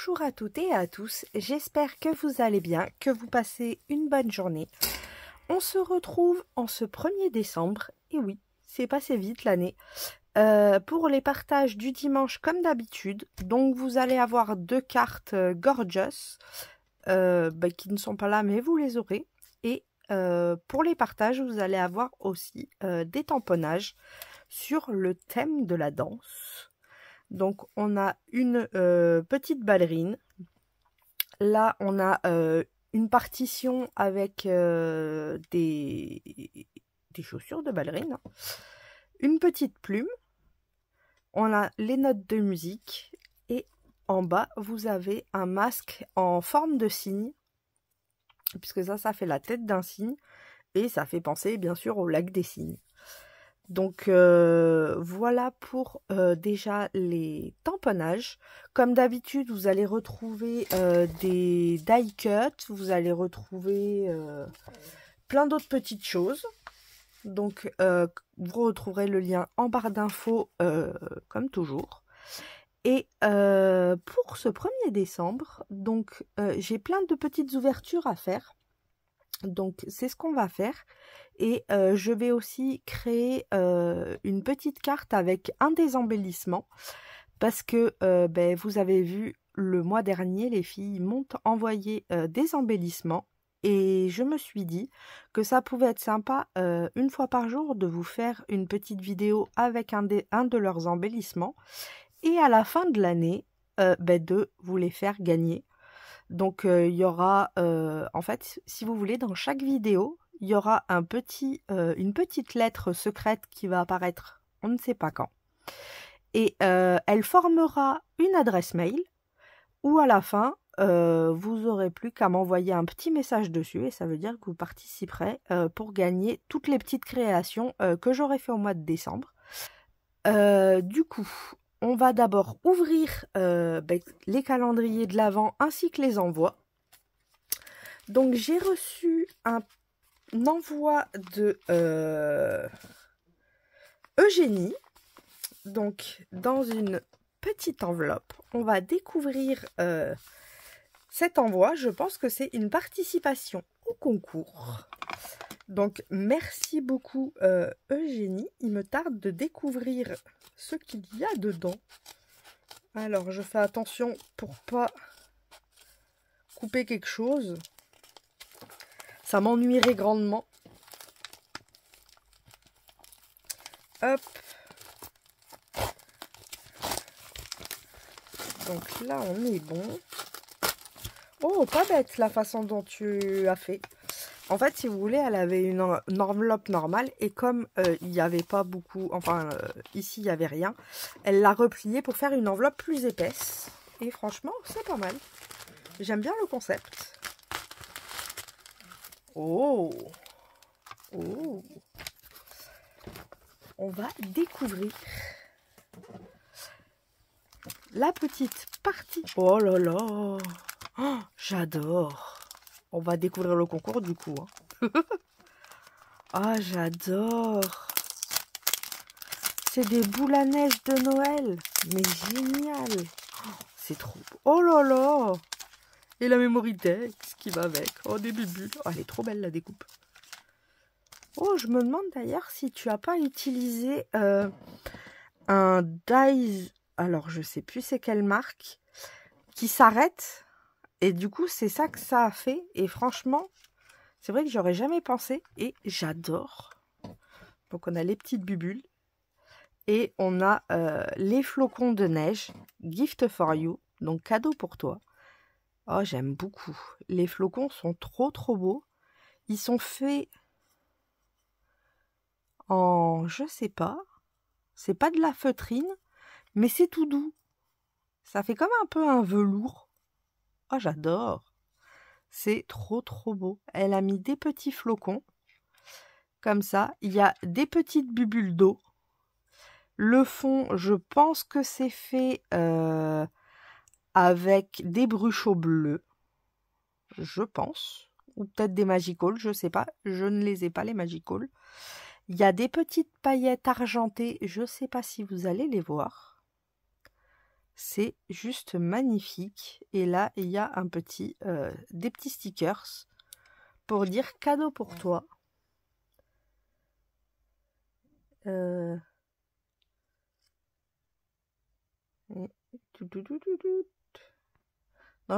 Bonjour à toutes et à tous, j'espère que vous allez bien, que vous passez une bonne journée. On se retrouve en ce 1er décembre, et oui, c'est passé vite l'année, pour les partages du dimanche comme d'habitude. Donc vous allez avoir 2 cartes Gorgeous, qui ne sont pas là mais vous les aurez. Et pour les partages, vous allez avoir aussi des tamponnages sur le thème de la danse. Donc on a une petite ballerine. Là on a une partition avec des chaussures de ballerine. Une petite plume. On a les notes de musique. Et en bas vous avez un masque en forme de cygne. Puisque ça fait la tête d'un cygne. Et ça fait penser bien sûr au lac des cygnes. Donc voilà pour déjà les tamponnages. Comme d'habitude, vous allez retrouver des die cuts, vous allez retrouver plein d'autres petites choses. Donc vous retrouverez le lien en barre d'infos comme toujours. Et pour ce 1er décembre, donc j'ai plein de petites ouvertures à faire. Donc c'est ce qu'on va faire. Et je vais aussi créer une petite carte avec un des embellissements. Parce que vous avez vu le mois dernier, les filles m'ont envoyé des embellissements. Et je me suis dit que ça pouvait être sympa une fois par jour de vous faire une petite vidéo avec un de leurs embellissements. Et à la fin de l'année, de vous les faire gagner. Donc il y aura, en fait, si vous voulez, dans chaque vidéo, il y aura une petite lettre secrète qui va apparaître, on ne sait pas quand. Et elle formera une adresse mail où à la fin, vous n'aurez plus qu'à m'envoyer un petit message dessus. Et ça veut dire que vous participerez pour gagner toutes les petites créations que j'aurai fait au mois de décembre. Du coup, on va d'abord ouvrir les calendriers de l'Avent ainsi que les envois. Donc j'ai reçu un envoi de Eugénie. Donc dans une petite enveloppe, on va découvrir cet envoi. Je pense que c'est une participation au concours. Donc merci beaucoup Eugénie. Il me tarde de découvrir ce qu'il y a dedans. Alors je fais attention pour pas couper quelque chose. Ça m'ennuierait grandement. Hop. Donc là on est bon. Oh, pas bête la façon dont tu as fait. En fait, si vous voulez, elle avait une enveloppe normale et comme il n'y avait pas beaucoup, enfin ici il n'y avait rien, elle l'a repliée pour faire une enveloppe plus épaisse. Et franchement, c'est pas mal. J'aime bien le concept. Oh! Oh! On va découvrir la petite partie. Oh là là! Oh, j'adore! On va découvrir le concours du coup. Hein. Ah, j'adore. C'est des boules à neige de Noël. Mais génial. Oh, c'est trop beau. Oh là là. Et la Memory-Tex qui va avec. Oh, des bulles. Oh, elle est trop belle la découpe. Oh, je me demande d'ailleurs si tu n'as pas utilisé un dies. Alors, je sais plus c'est quelle marque. Qui s'arrête. Et du coup, c'est ça que ça a fait. Et franchement, c'est vrai que j'aurais jamais pensé. Et j'adore. Donc, on a les petites bubules. Et on a les flocons de neige. Gift for you. Donc, cadeau pour toi. Oh, j'aime beaucoup. Les flocons sont trop, trop beaux. Ils sont faits en... Je sais pas. C'est pas de la feutrine. Mais c'est tout doux. Ça fait comme un peu un velours. Oh, j'adore. C'est trop trop beau. Elle a mis des petits flocons. Comme ça. Il y a des petites bubules d'eau. Le fond, je pense que c'est fait avec des bruchots bleus. Je pense. Ou peut-être des Magical, je sais pas. Je ne les ai pas, les Magical. Il y a des petites paillettes argentées. Je ne sais pas si vous allez les voir. C'est juste magnifique. Et là, il y a des petits stickers pour dire cadeau pour toi. Non,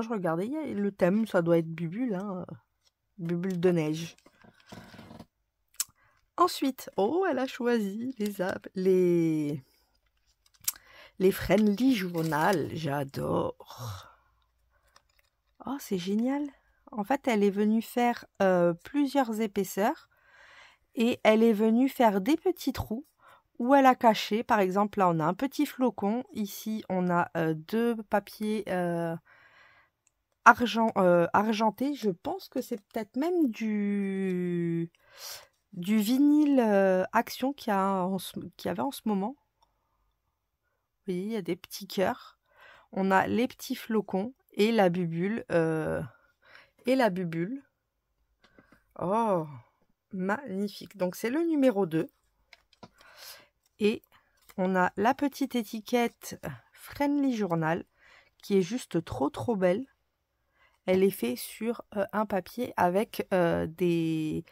je regardais, le thème, ça doit être Bubule, hein. Bubule de neige. Ensuite, oh, elle a choisi les Friendly Journal. J'adore. Oh, c'est génial. En fait, elle est venue faire plusieurs épaisseurs et elle est venue faire des petits trous où elle a caché. Par exemple, là, on a un petit flocon. Ici, on a deux papiers argentés. Je pense que c'est peut-être même du vinyle Action qu'il y avait en ce moment. Vous voyez, il y a des petits cœurs. On a les petits flocons et la bubule. Oh, magnifique. Donc, c'est le numéro 2. Et on a la petite étiquette Friendly Journal qui est juste trop trop belle. Elle est faite sur un papier avec des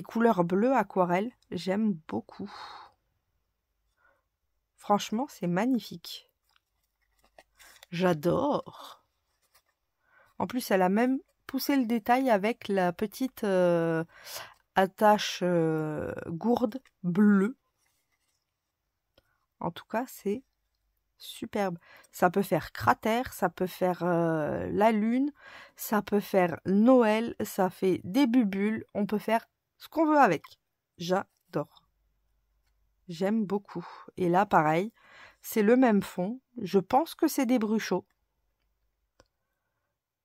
couleurs bleues aquarelle. J'aime beaucoup. Franchement, c'est magnifique. J'adore. En plus, elle a même poussé le détail avec la petite attache gourde bleue. En tout cas, c'est superbe. Ça peut faire cratère, ça peut faire la lune, ça peut faire Noël, ça fait des bubules. On peut faire ce qu'on veut avec. J'adore. J'aime beaucoup. Et là, pareil, c'est le même fond. Je pense que c'est des bruchots.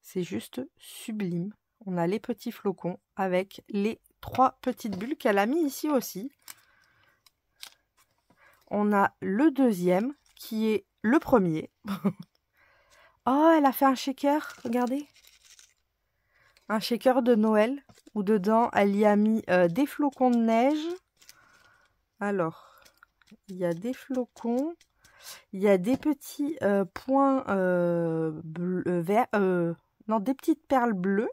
C'est juste sublime. On a les petits flocons avec les 3 petites bulles qu'elle a mis ici aussi. On a le deuxième qui est le premier. Oh, elle a fait un shaker, regardez. Un shaker de Noël où dedans elle y a mis des flocons de neige. Alors, il y a des flocons. Il y a des petits points verts. Non, des petites perles bleues.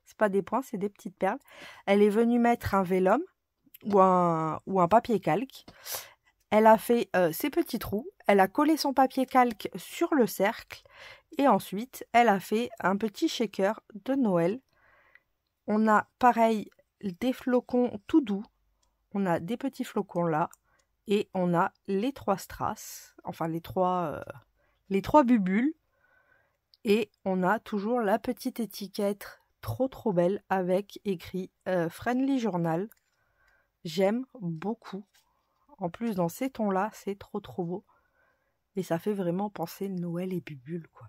C'est pas des points, c'est des petites perles. Elle est venue mettre un vélum ou un papier calque. Elle a fait ses petits trous. Elle a collé son papier calque sur le cercle. Et ensuite, elle a fait un petit shaker de Noël. On a pareil des flocons tout doux. On a des petits flocons là. Et on a les 3 strass, enfin les trois bubules. Et on a toujours la petite étiquette trop trop belle avec écrit Friendly Journal. J'aime beaucoup. En plus, dans ces tons-là, c'est trop trop beau. Et ça fait vraiment penser Noël et bubules, quoi.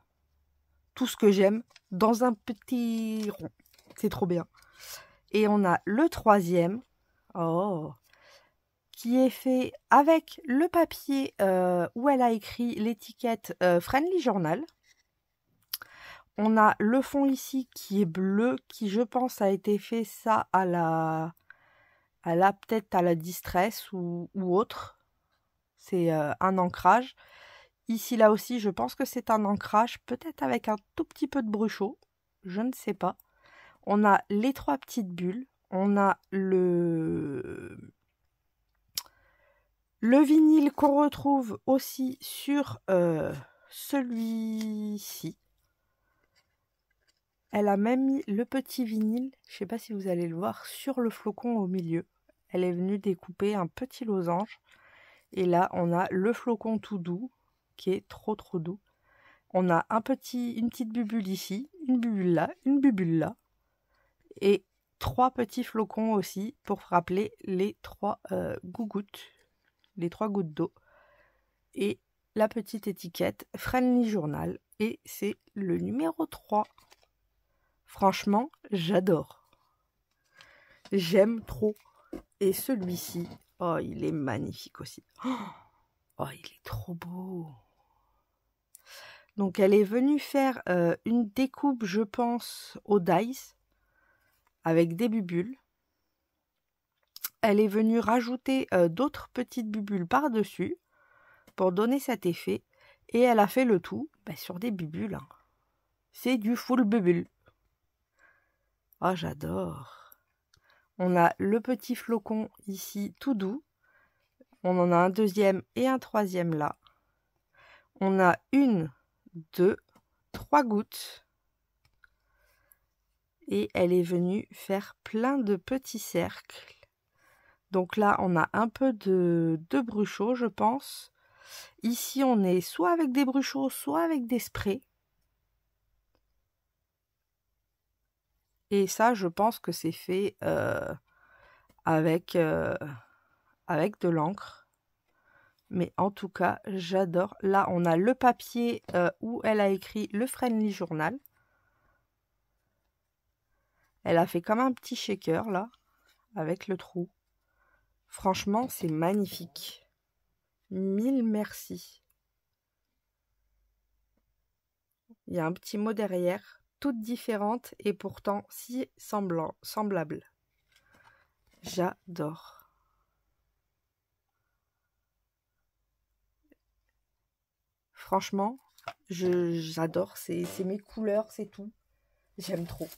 Tout ce que j'aime dans un petit rond. C'est trop bien. Et on a le troisième. Oh, qui est fait avec le papier où elle a écrit l'étiquette Friendly Journal. On a le fond ici qui est bleu, qui je pense a été fait ça peut-être à la Distress ou autre. C'est un ancrage. Ici là aussi je pense que c'est un ancrage, peut-être avec un tout petit peu de bruchot. Je ne sais pas. On a les 3 petites bulles. On a le vinyle qu'on retrouve aussi sur celui-ci. Elle a même mis le petit vinyle, je ne sais pas si vous allez le voir, sur le flocon au milieu. Elle est venue découper un petit losange. Et là, on a le flocon tout doux, qui est trop trop doux. On a une petite bubule ici, une bubule là. Et 3 petits flocons aussi, pour rappeler les 3 gougouttes. Les 3 gouttes d'eau et la petite étiquette Friendly Journal et c'est le numéro 3. Franchement, j'adore. J'aime trop. Et celui-ci, oh, il est magnifique aussi. Oh, il est trop beau. Donc, elle est venue faire une découpe, je pense, au dice avec des bubules. Elle est venue rajouter d'autres petites bubules par-dessus pour donner cet effet. Et elle a fait le tout sur des bubules. Hein. C'est du full bubule. Oh, j'adore. On a le petit flocon ici tout doux. On en a un deuxième et un troisième là. On a 1, 2, 3 gouttes. Et elle est venue faire plein de petits cercles. Donc là, on a un peu de bruchot, je pense. Ici, on est soit avec des bruchots, soit avec des sprays. Et ça, je pense que c'est fait avec de l'encre. Mais en tout cas, j'adore. Là, on a le papier où elle a écrit le Friendly Journal. Elle a fait comme un petit shaker, là, avec le trou. Franchement, c'est magnifique. Mille merci. Il y a un petit mot derrière, toutes différentes et pourtant si semblables. J'adore. Franchement, j'adore. C'est mes couleurs, c'est tout. J'aime trop.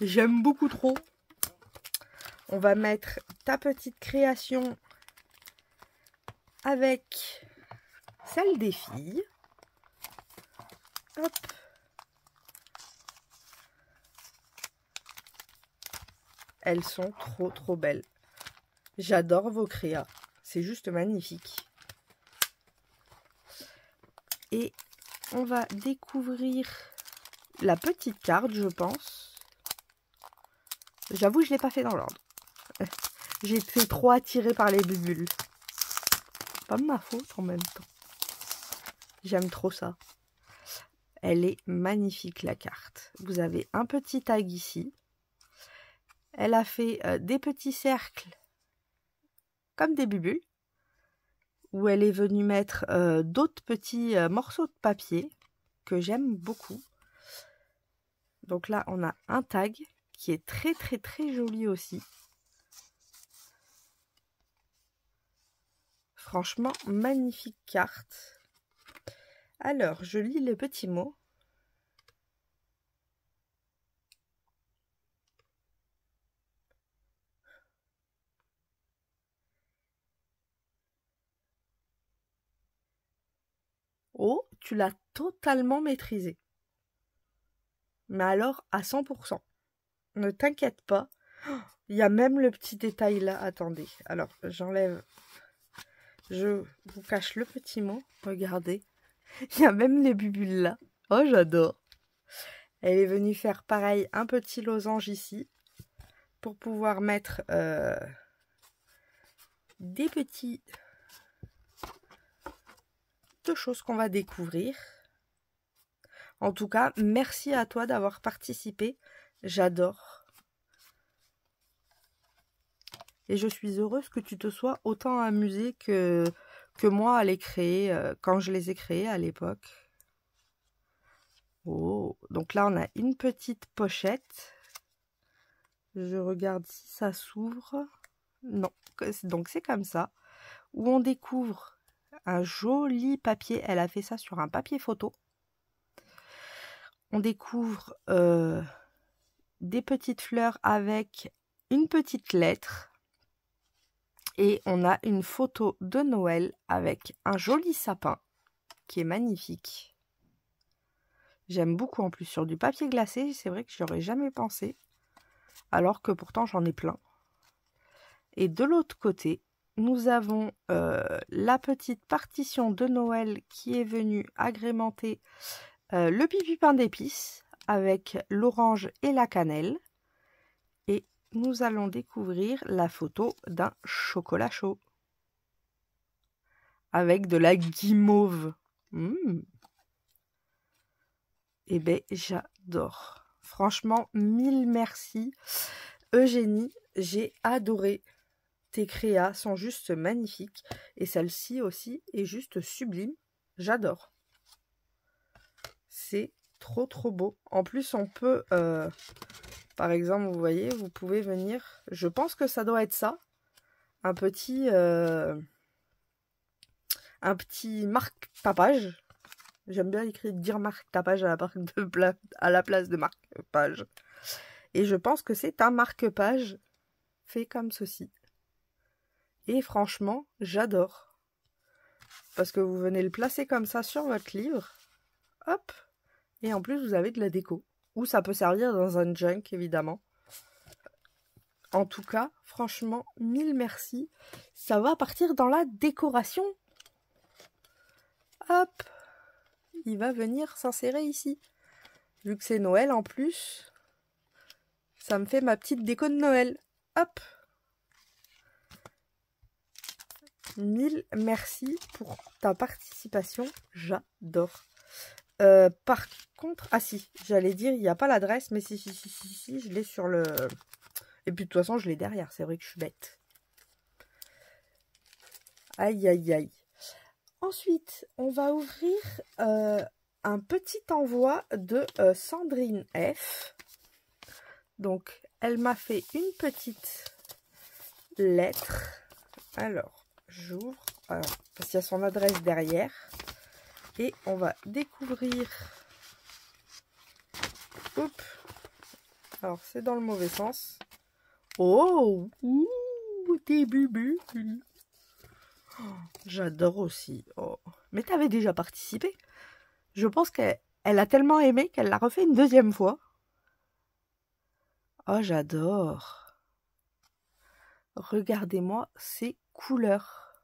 J'aime beaucoup trop. On va mettre ta petite création avec celle des filles. Hop. Elles sont trop belles. J'adore vos créas. C'est juste magnifique. Et on va découvrir la petite carte, je pense. J'avoue, je ne l'ai pas fait dans l'ordre. J'ai été trop attirée par les bulles. Pas de ma faute en même temps. J'aime trop ça. Elle est magnifique la carte. Vous avez un petit tag ici. Elle a fait des petits cercles comme des bulles. Où elle est venue mettre d'autres petits morceaux de papier que j'aime beaucoup. Donc là, on a un tag qui est très joli aussi. Franchement, magnifique carte. Alors, je lis les petits mots. Oh, tu l'as totalement maîtrisé. Mais alors, à 100%. Ne t'inquiète pas. Il y a même le petit détail là. Attendez. Alors, j'enlève. Je vous cache le petit mot. Regardez. Il y a même les bubules là. Oh, j'adore. Elle est venue faire pareil, un petit losange ici. Pour pouvoir mettre des petites choses qu'on va découvrir. En tout cas, merci à toi d'avoir participé. J'adore. Et je suis heureuse que tu te sois autant amusée que moi à les créer quand je les ai créés à l'époque. Oh, donc là on a une petite pochette. Je regarde si ça s'ouvre. Non, donc c'est comme ça. Où on découvre un joli papier. Elle a fait ça sur un papier photo. On découvre des petites fleurs avec une petite lettre. Et on a une photo de Noël avec un joli sapin qui est magnifique. J'aime beaucoup en plus sur du papier glacé. C'est vrai que j'y aurais jamais pensé. Alors que pourtant j'en ai plein. Et de l'autre côté, nous avons la petite partition de Noël qui est venue agrémenter le pipi pain d'épices avec l'orange et la cannelle. Et nous allons découvrir la photo d'un chocolat chaud avec de la guimauve. Eh bien, j'adore. Franchement, mille merci. Eugénie, j'ai adoré. Tes créas sont juste magnifiques. Et celle-ci aussi est juste sublime. J'adore. C'est trop beau. En plus, on peut... par exemple, vous voyez, vous pouvez venir... Je pense que ça doit être ça. Un petit un petit marque-page. J'aime bien dire marque-page à la place de marque-page. Et je pense que c'est un marque-page fait comme ceci. Et franchement, j'adore. Parce que vous venez le placer comme ça sur votre livre. Hop. Et en plus, vous avez de la déco. Ou ça peut servir dans un junk, évidemment. En tout cas, franchement, mille merci. Ça va partir dans la décoration. Hop. Il va venir s'insérer ici. Vu que c'est Noël en plus, ça me fait ma petite déco de Noël. Hop. Mille merci pour ta participation. J'adore. Par contre, ah si, j'allais dire, il n'y a pas l'adresse, mais si, je l'ai sur le... Et puis de toute façon, je l'ai derrière, c'est vrai que je suis bête. Aïe, aïe, aïe. Ensuite, on va ouvrir un petit envoi de Sandrine F. Donc, elle m'a fait une petite lettre. Alors, j'ouvre, parce qu'il y a son adresse derrière. Et on va découvrir... Oups. Alors, c'est dans le mauvais sens. Oh, ouh, des bulles. Oh, j'adore aussi. Oh. Mais t'avais déjà participé. Je pense qu'elle a tellement aimé qu'elle l'a refait une deuxième fois. Oh, j'adore. Regardez-moi ces couleurs.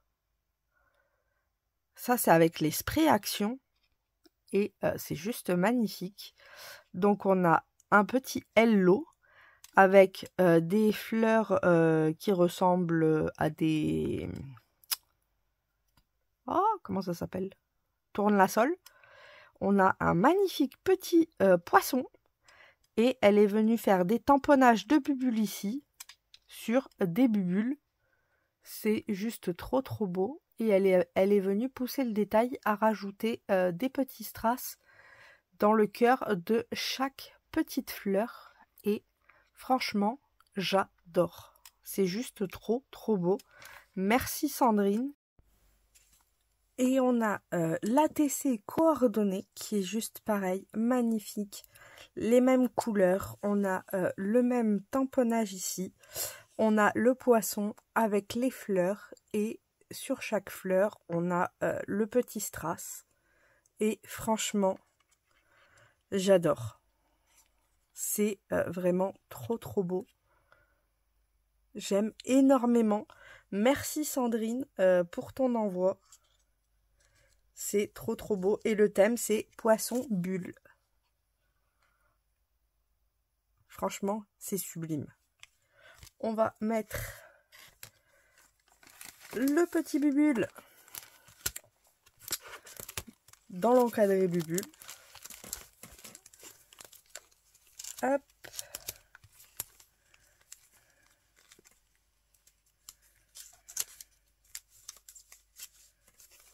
Ça, c'est avec les sprays Action. Et c'est juste magnifique. Donc, on a un petit hello avec des fleurs qui ressemblent à des... Oh, comment ça s'appelle? Tournesol. On a un magnifique petit poisson. Et elle est venue faire des tamponnages de bulles ici. Sur des bulles. C'est juste trop trop beau. Et elle est venue pousser le détail à rajouter des petits strass dans le cœur de chaque petite fleur. Et franchement, j'adore. C'est juste trop trop beau. Merci Sandrine. Et on a l'ATC coordonné qui est juste pareil, magnifique. Les mêmes couleurs. On a le même tamponnage ici. On a le poisson avec les fleurs et sur chaque fleur, on a le petit strass. Et franchement, j'adore. C'est vraiment trop trop beau. J'aime énormément. Merci Sandrine pour ton envoi. C'est trop trop beau. Et le thème, c'est poisson bulle. Franchement, c'est sublime. On va mettre le petit bubule dans l'encadré bubule. Hop.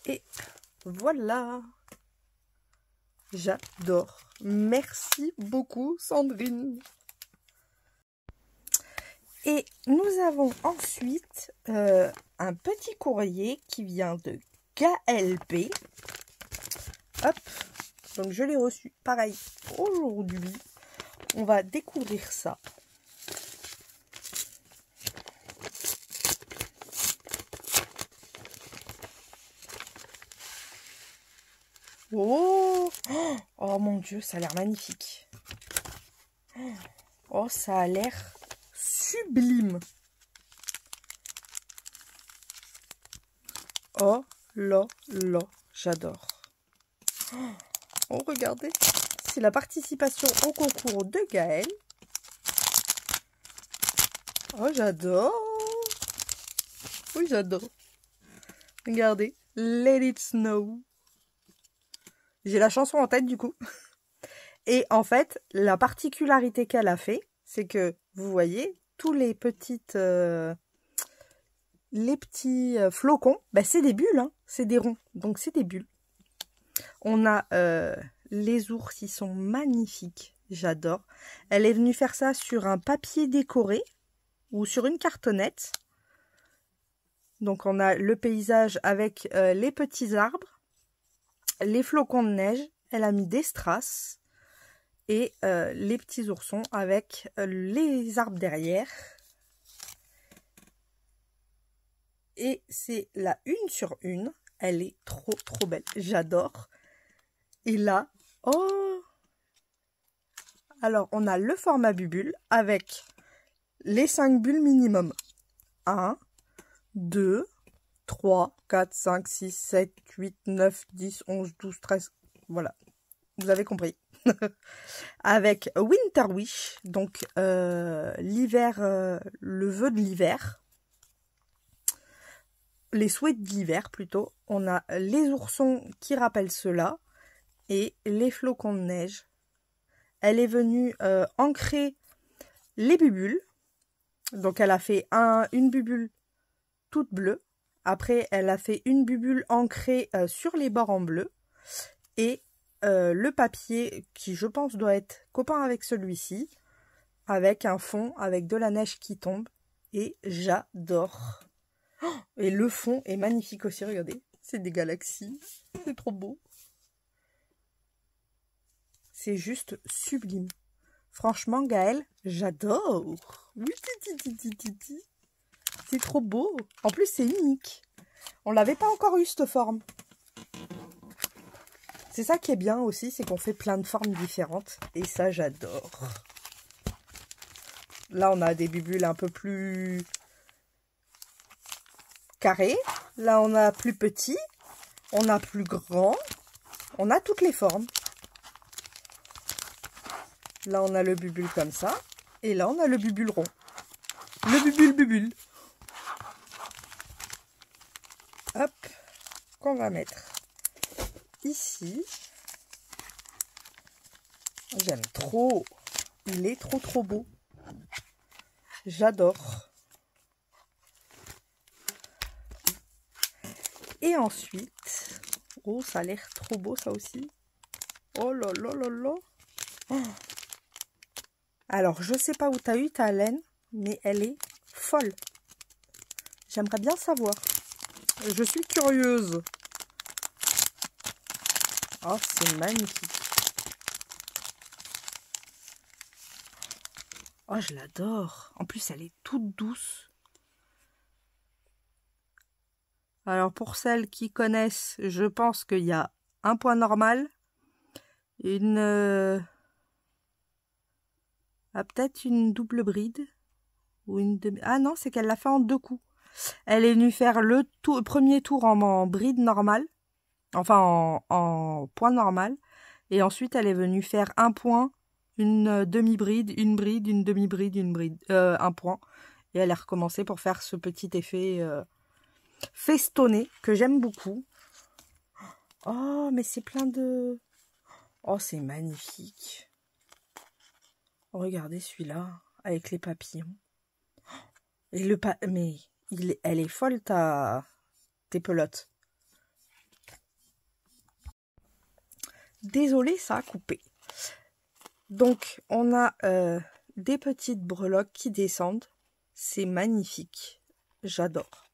Et voilà. J'adore. Merci beaucoup Sandrine. Et nous avons ensuite un petit courrier qui vient de KLP. Hop. Donc je l'ai reçu pareil aujourd'hui. On va découvrir ça. Oh, oh mon Dieu, ça a l'air magnifique. Oh, ça a l'air sublime. Oh là là, j'adore. Oh, regardez, c'est la participation au concours de Gaëlle. Oh, j'adore. Oui, j'adore. Regardez, Let It Snow. J'ai la chanson en tête du coup. Et en fait, la particularité qu'elle a fait, c'est que, vous voyez, tous les petits flocons, ben c'est des bulles, hein, c'est des ronds, donc c'est des bulles. On a les ours, ils sont magnifiques, j'adore. Elle est venue faire ça sur un papier décoré ou sur une cartonnette. Donc on a le paysage avec les petits arbres, les flocons de neige, elle a mis des strass et les petits oursons avec les arbres derrière. Et c'est la 1/1, elle est trop belle, j'adore. Et là, oh! Alors on a le format bubule avec les 5 bulles minimum. 1, 2, 3, 4, 5, 6, 7, 8, 9, 10, 11, 12, 13. Voilà, vous avez compris. Avec Winter Wish, donc l'hiver, le vœu de l'hiver. Les souhaits de l'hiver plutôt. On a les oursons qui rappellent cela et les flocons de neige. Elle est venue ancrer les bubules. Donc elle a fait une bubule toute bleue. Après elle a fait une bubule ancrée sur les bords en bleu. Et le papier qui je pense doit être copain avec celui-ci. Avec un fond avec de la neige qui tombe. Et j'adore. Oh, et le fond est magnifique aussi, regardez. C'est des galaxies. C'est trop beau. C'est juste sublime. Franchement, Gaëlle, j'adore. Oui, c'est trop beau. En plus, c'est unique. On l'avait pas encore eu, cette forme. C'est ça qui est bien aussi, c'est qu'on fait plein de formes différentes. Et ça, j'adore. Là, on a des bubules un peu plus carrés. Là, on a plus petit. On a plus grand. On a toutes les formes. Là, on a le bubule comme ça. Et là, on a le bubule rond. Le bubule. Hop. Qu'on va mettre ici. J'aime trop. Il est trop beau. J'adore. Et ensuite... Oh, ça a l'air trop beau, ça aussi. Oh là là là là. Oh. Alors, je sais pas où tu as eu ta laine, mais elle est folle. J'aimerais bien savoir. Je suis curieuse. Oh, c'est magnifique. Oh, je l'adore. En plus, elle est toute douce. Alors, pour celles qui connaissent, je pense qu'il y a un point normal, peut-être une double bride ou une demi... Ah non, c'est qu'elle l'a fait en 2 coups. Elle est venue faire le premier tour en bride normale, enfin en point normal, et ensuite elle est venue faire un point, une demi-bride, une bride, une demi-bride, une bride, un point, et elle a recommencé pour faire ce petit effet festonné que j'aime beaucoup. Oh, mais c'est plein de... Oh, c'est magnifique. Regardez celui-là, avec les papillons. Et mais elle est folle, tes pelotes. Désolée, ça a coupé. Donc, on a des petites breloques qui descendent. C'est magnifique. J'adore.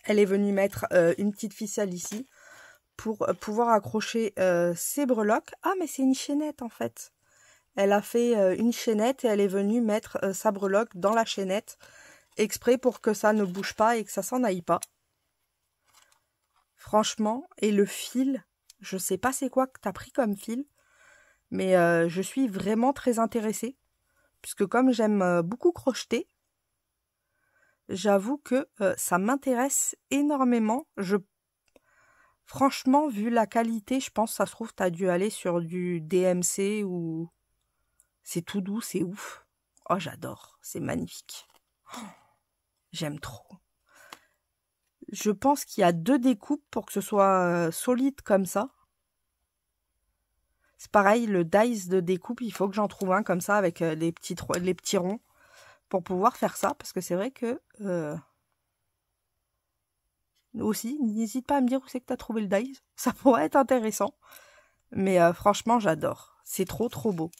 Elle est venue mettre une petite ficelle ici pour pouvoir accrocher ses breloques. Ah, mais c'est une chaînette en fait. Elle a fait une chaînette et elle est venue mettre sa breloque dans la chaînette exprès pour que ça ne bouge pas et que ça s'en aille pas. Franchement, et le fil, je sais pas c'est quoi que tu as pris comme fil, mais je suis vraiment très intéressée. Puisque comme j'aime beaucoup crocheter, j'avoue que ça m'intéresse énormément. Franchement, vu la qualité, je pense que ça se trouve, tu as dû aller sur du DMC ou... C'est tout doux, c'est ouf. Oh, j'adore, c'est magnifique. Oh, j'aime trop. Je pense qu'il y a 2 découpes pour que ce soit solide comme ça. C'est pareil, le dice de découpe, il faut que j'en trouve un comme ça avec les petits ronds pour pouvoir faire ça. Parce que c'est vrai que... aussi, n'hésite pas à me dire où c'est que tu as trouvé le dice. Ça pourrait être intéressant. Mais franchement, j'adore. C'est trop beau.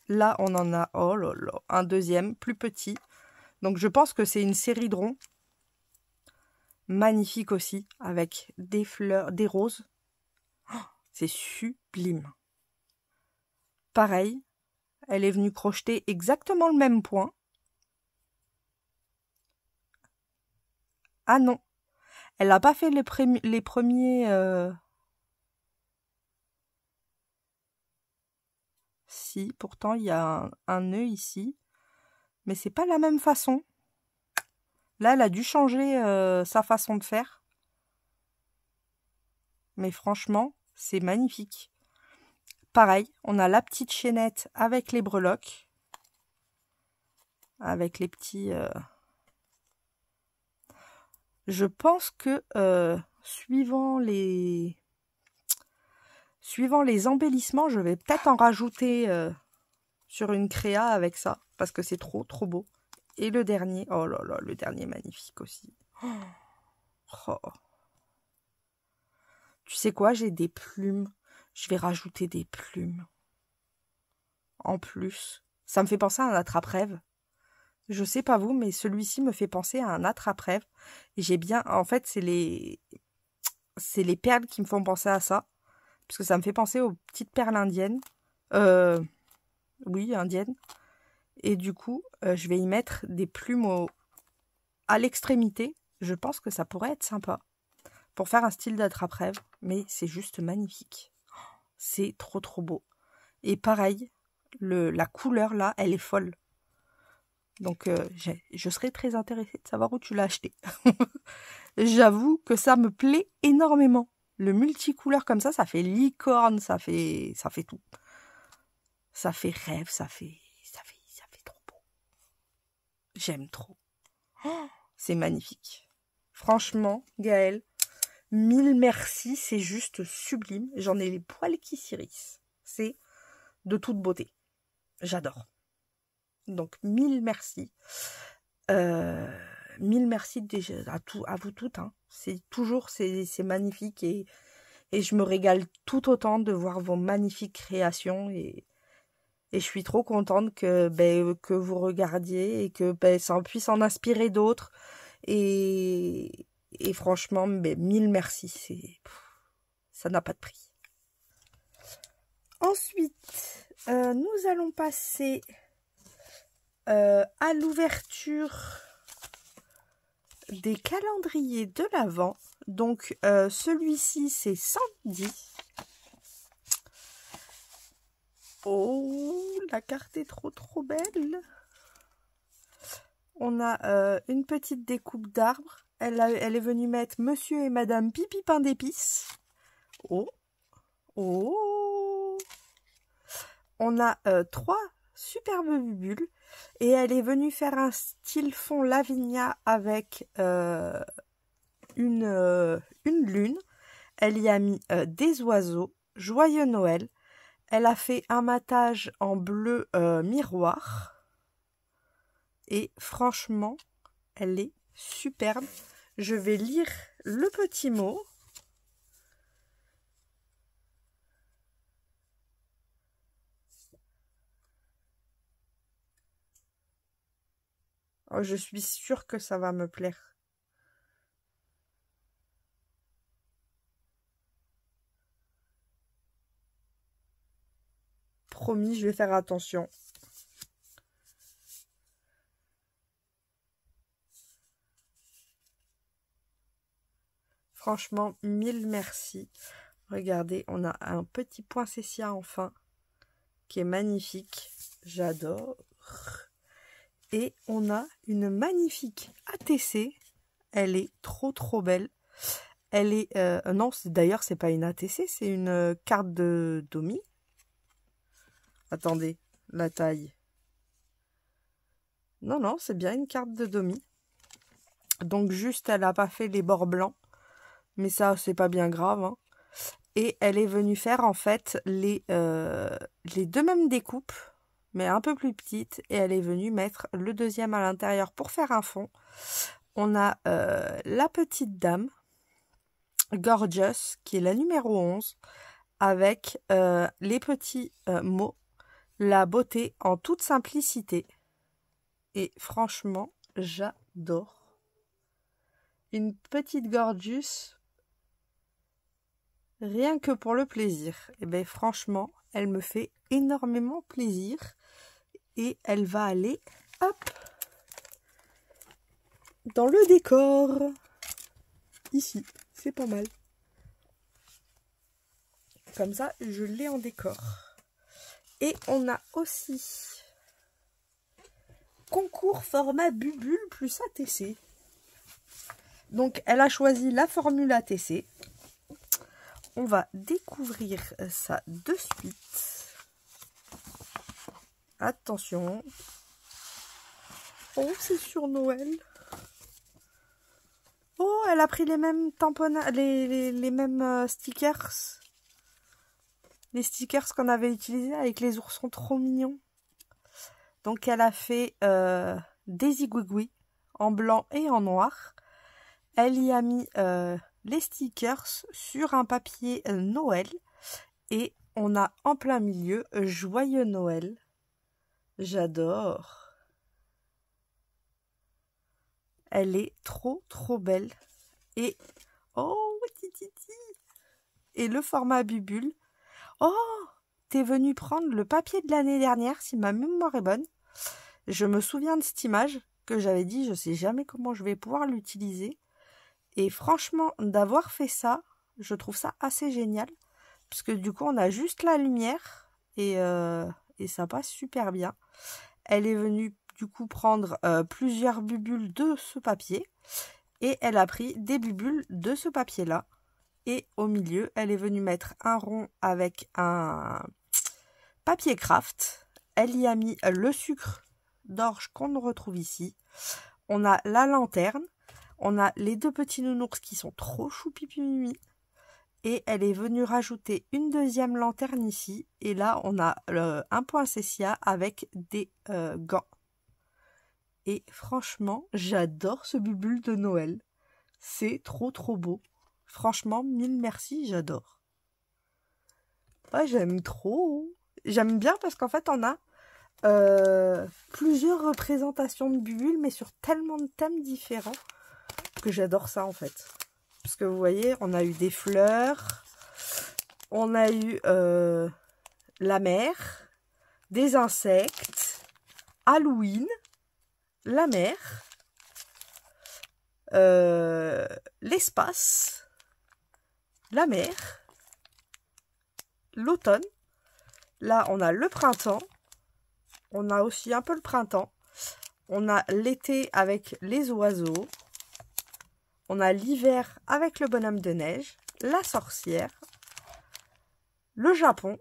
Là, on en a, oh là là, un deuxième, plus petit. Donc, je pense que c'est une série de ronds. magnifique aussi, avec des fleurs, des roses. Oh, c'est sublime. Pareil, elle est venue crocheter exactement le même point. Ah non, elle n'a pas fait les premiers... Si, pourtant il y a un nœud ici, mais c'est pas la même façon. Là, elle a dû changer sa façon de faire. Mais franchement, c'est magnifique. Pareil, on a la petite chaînette avec les breloques. Avec les petits... Je pense que suivant les embellissements, je vais peut-être en rajouter sur une créa avec ça. Parce que c'est trop, trop beau. Et le dernier, oh là là, le dernier magnifique aussi. Oh. Tu sais quoi, j'ai des plumes. Je vais rajouter des plumes. En plus. Ça me fait penser à un attrape-rêve. Je sais pas vous, mais celui-ci me fait penser à un attrape-rêve. Et j'ai bien... En fait, c'est les perles qui me font penser à ça. Parce que ça me fait penser aux petites perles indiennes. Oui, indiennes. Et du coup, je vais y mettre des plumes à l'extrémité. Je pense que ça pourrait être sympa. Pour faire un style d'attrape-rêve. Mais c'est juste magnifique. C'est trop trop beau. Et pareil, la couleur là, elle est folle. Donc je serais très intéressée de savoir où tu l'as acheté. J'avoue que ça me plaît énormément. Le multicouleur comme ça fait licorne, ça fait tout. Ça fait rêve, ça fait trop beau. J'aime trop. Oh, c'est magnifique. Franchement, Gaëlle, mille merci, c'est juste sublime. J'en ai les poils qui s'irrissent. C'est de toute beauté. J'adore. Donc, mille merci. Mille merci déjà à vous toutes. Hein. C'est magnifique et je me régale tout autant de voir vos magnifiques créations et je suis trop contente que vous regardiez et que ça puisse en inspirer d'autres. Et franchement, mille merci. Ça n'a pas de prix. Ensuite, nous allons passer à l'ouverture des calendriers de l'Avent. Donc, celui-ci, c'est samedi. Oh, la carte est trop trop belle. On a une petite découpe d'arbre. Elle est venue mettre Monsieur et Madame Pipi Pain d'épices. Oh, oh. On a 3 superbes bulles. Et elle est venue faire un style fond Lavinia avec une lune. Elle y a mis des oiseaux. Joyeux Noël. Elle a fait un matage en bleu miroir. Et franchement, elle est superbe. Je vais lire le petit mot. Oh, je suis sûre que ça va me plaire. Promis, je vais faire attention. Franchement, mille merci. Regardez, on a un petit poinsettia enfin, qui est magnifique. J'adore. Et on a une magnifique ATC. Elle est trop trop belle. Elle est... non, d'ailleurs, c'est pas une ATC, c'est une carte de Domi. Attendez, la taille. Non, non, c'est bien une carte de Domi. Donc juste, elle n'a pas fait les bords blancs. Mais ça, c'est pas bien grave. Hein. Et elle est venue faire, en fait, les 2 mêmes découpes, mais un peu plus petites. Et elle est venue mettre le deuxième à l'intérieur pour faire un fond. On a la petite dame, Gorgeous, qui est la numéro 11, avec les petits mots. La beauté en toute simplicité. Et franchement, j'adore. une petite Gorgeous, rien que pour le plaisir. Et bien franchement, elle me fait énormément plaisir. Et elle va aller, hop, dans le décor. Ici, c'est pas mal. Comme ça, je l'ai en décor. Et on a aussi concours format Bubule plus ATC. Donc, elle a choisi la formule ATC. On va découvrir ça de suite. Attention. Oh, c'est sur Noël. Oh, elle a pris les mêmes tampons, les mêmes stickers. Les stickers qu'on avait utilisés avec les oursons trop mignons. Donc, elle a fait des zigouigouis en blanc et en noir. Elle y a mis les stickers sur un papier Noël. Et on a en plein milieu Joyeux Noël. J'adore. Elle est trop belle. Et oh, tititi. Et le format Bubule. Oh, t'es venu prendre le papier de l'année dernière, si ma mémoire est bonne. Je me souviens de cette image que j'avais dit, je sais jamais comment je vais pouvoir l'utiliser. Et franchement, d'avoir fait ça, je trouve ça assez génial. Parce que du coup, on a juste la lumière et ça passe super bien. Elle est venue du coup prendre plusieurs bubules de ce papier. Et elle a pris des bubules de ce papier-là. Et au milieu, elle est venue mettre un rond avec un papier craft. Elle y a mis le sucre d'orge qu'on retrouve ici. On a la lanterne. On a les deux petits nounours qui sont trop choupi-mimi. Et elle est venue rajouter une deuxième lanterne ici. Et là, on a un poinsettia avec des gants. Et franchement, j'adore ce bubule de Noël. C'est trop beau. Franchement, mille merci, j'adore. Ouais, j'aime trop. J'aime bien parce qu'en fait, on a plusieurs représentations de bubules, mais sur tellement de thèmes différents que j'adore ça en fait. Parce que vous voyez, on a eu des fleurs, on a eu la mer, des insectes, Halloween, la mer, l'espace, la mer, l'automne. Là, on a le printemps. On a aussi un peu le printemps. On a l'été avec les oiseaux. On a l'hiver avec le bonhomme de neige, la sorcière, le Japon,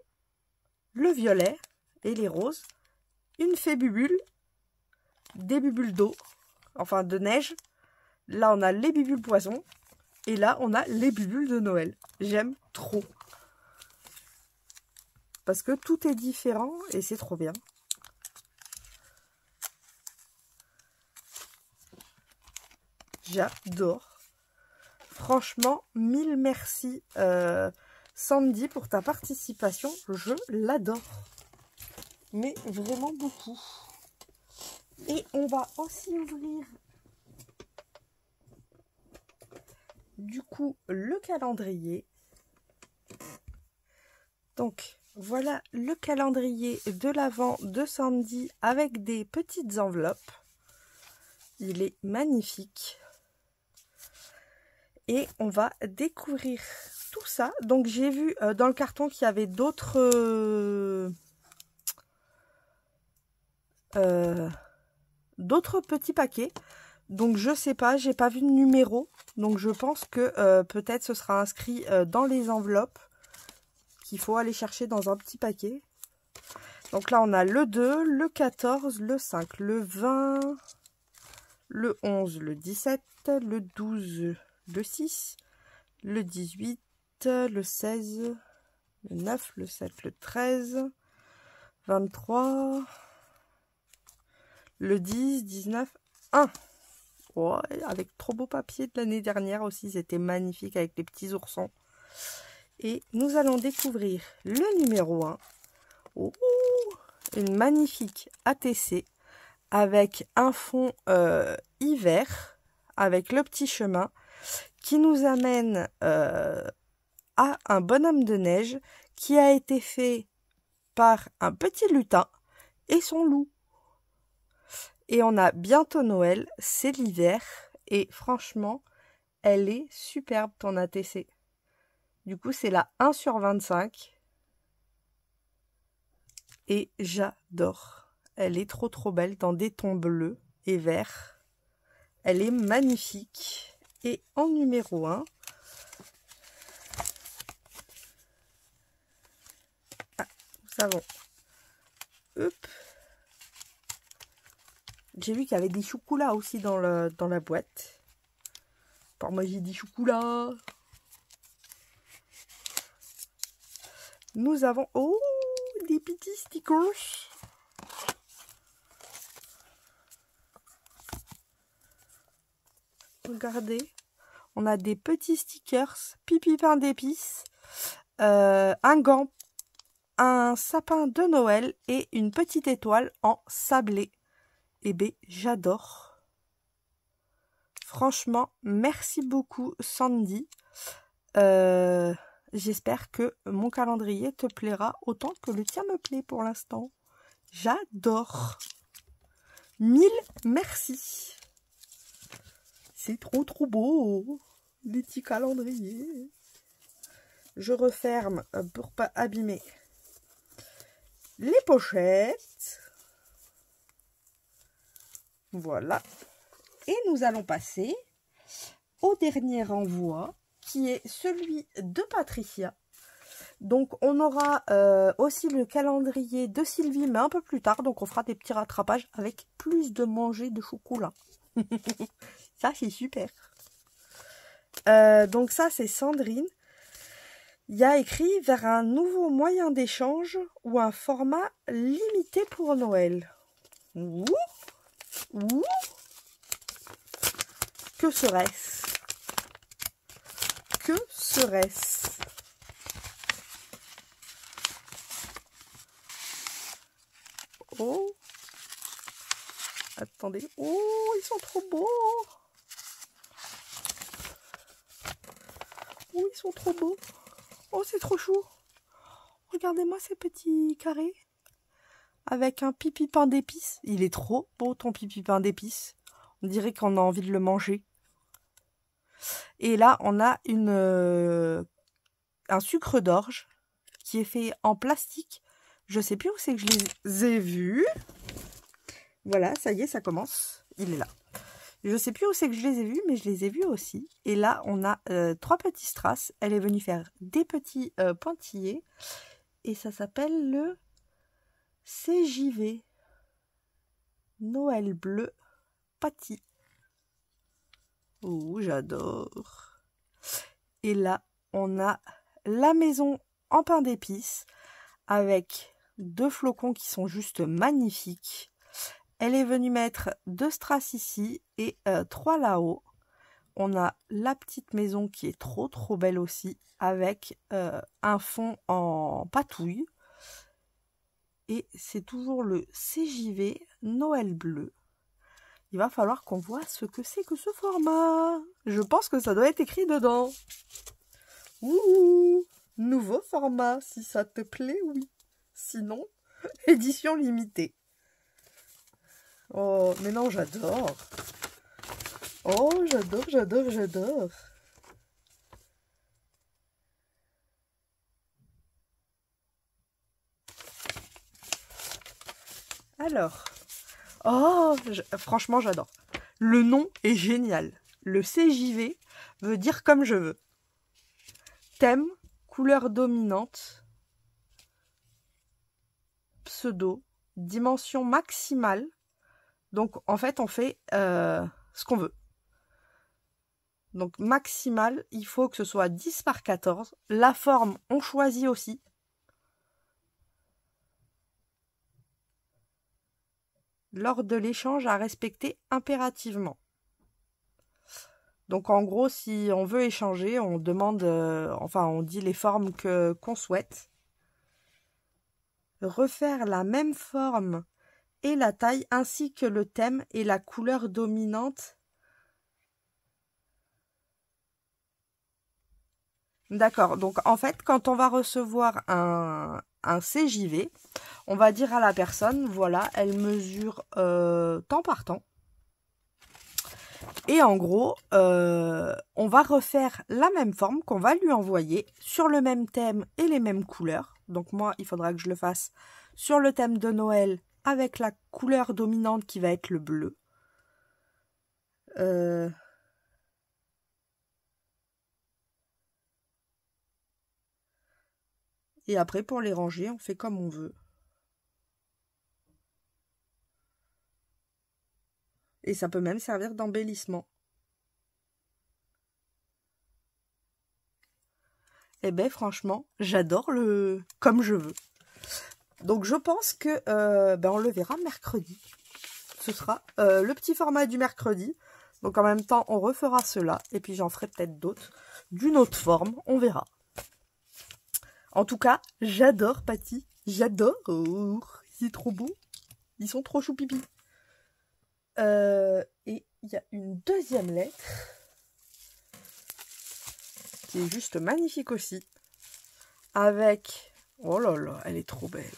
le violet et les roses, une fée bubule, des bubules d'eau, enfin de neige. Là, on a les bubules poissons. Et là, on a les bubules de Noël. J'aime trop. Parce que tout est différent et c'est trop bien. J'adore. Franchement, mille merci Sandy pour ta participation. Je l'adore. Mais vraiment beaucoup. Et on va aussi ouvrir du coup le calendrier. Donc voilà le calendrier de l'Avent de Sandy avec des petites enveloppes. Il est magnifique. Et on va découvrir tout ça. Donc j'ai vu dans le carton qu'il y avait d'autres petits paquets. Donc je sais pas, j'ai pas vu de numéro. Donc je pense que peut-être ce sera inscrit dans les enveloppes qu'il faut aller chercher dans un petit paquet. Donc là on a le 2, le 14, le 5, le 20, le 11, le 17, le 12, le 6, le 18, le 16, le 9, le 7, le 13, 23, le 10, 19, 1. Oh, avec trop beau papier de l'année dernière aussi, c'était magnifique avec les petits oursons. Et nous allons découvrir le numéro 1. Oh, une magnifique ATC avec un fond hiver, avec le petit chemin qui nous amène à un bonhomme de neige qui a été fait par un petit lutin et son loup. Et on a bientôt Noël, c'est l'hiver, et franchement, elle est superbe ton ATC. Du coup, c'est la 1/25. Et j'adore. Elle est trop belle dans des tons bleus et verts. Elle est magnifique. Et en numéro 1, nous avons... Hop. J'ai vu qu'il y avait des chocolats aussi dans la boîte. Par moi, j'ai dit chocolat. Nous avons... Oh, des petits stickers. Regardez. On a des petits stickers. Pipi pain d'épices. Un gant. Un sapin de Noël. Et une petite étoile en sablé. Eh bien, j'adore. Franchement, merci beaucoup Sandy. J'espère que mon calendrier te plaira autant que le tien me plaît pour l'instant. J'adore. 1000 merci. C'est trop beau. Les petits calendriers. Je referme pour pas abîmer les pochettes. Voilà. Et nous allons passer au dernier envoi, qui est celui de Patricia. Donc on aura aussi le calendrier de Sylvie, mais un peu plus tard. Donc on fera des petits rattrapages avec plus de manger de chocolat. Ça c'est super. Donc ça c'est Sandrine. Il y a écrit vers un nouveau moyen d'échange ou un format limité pour Noël. Ouh, ouh. Que serait-ce? Que serait-ce? Oh! Attendez. Oh, ils sont trop beaux! Oh, ils sont trop beaux! Oh, c'est trop chou! Regardez-moi ces petits carrés. Avec un pipi pain d'épices. Il est trop beau, ton pipi pain d'épices. On dirait qu'on a envie de le manger. Et là, on a un sucre d'orge qui est fait en plastique. Je sais plus où c'est que je les ai vus. Voilà, ça y est, ça commence. Il est là. Je sais plus où c'est que je les ai vus, mais je les ai vus aussi. Et là, on a 3 petits strass. Elle est venue faire des petits pointillés. Et ça s'appelle le CJV. Noël bleu pâtis. Oh, j'adore. Et là, on a la maison en pain d'épices avec 2 flocons qui sont juste magnifiques. Elle est venue mettre 2 strass ici et 3 là-haut. On a la petite maison qui est trop belle aussi avec un fond en patouille. Et c'est toujours le CJV Noël bleu. Il va falloir qu'on voit ce que c'est que ce format. Je pense que ça doit être écrit dedans. Ouh, nouveau format, si ça te plaît, oui. Sinon, édition limitée. Oh, mais non, j'adore. Oh, j'adore. Alors... Oh, franchement, j'adore. Le nom est génial. Le CJV veut dire comme je veux. Thème, couleur dominante, pseudo, dimension maximale. Donc, en fait, on fait ce qu'on veut. Donc, maximal, il faut que ce soit 10 par 14. La forme, on choisit aussi. Lors de l'échange à respecter impérativement. Donc en gros, si on veut échanger, on demande, on dit les formes qu'on souhaite. Refaire la même forme et la taille ainsi que le thème et la couleur dominante D'accord. Donc, en fait, quand on va recevoir un CJV, on va dire à la personne, voilà, elle mesure temps par temps. Et en gros, on va refaire la même forme qu'on va lui envoyer sur le même thème et les mêmes couleurs. Donc moi, il faudra que je le fasse sur le thème de Noël avec la couleur dominante qui va être le bleu. Et après, pour les ranger, on fait comme on veut. Et ça peut même servir d'embellissement. Eh ben franchement, j'adore le comme je veux. Donc je pense que on le verra mercredi. Ce sera le petit format du mercredi. Donc en même temps, on refera cela. Et puis j'en ferai peut-être d'autres. D'une autre forme, on verra. En tout cas, j'adore Patty. J'adore. C'est trop beau. Ils sont trop choupipi. Et il y a une deuxième lettre qui est juste magnifique aussi. Avec... Oh là là, elle est trop belle.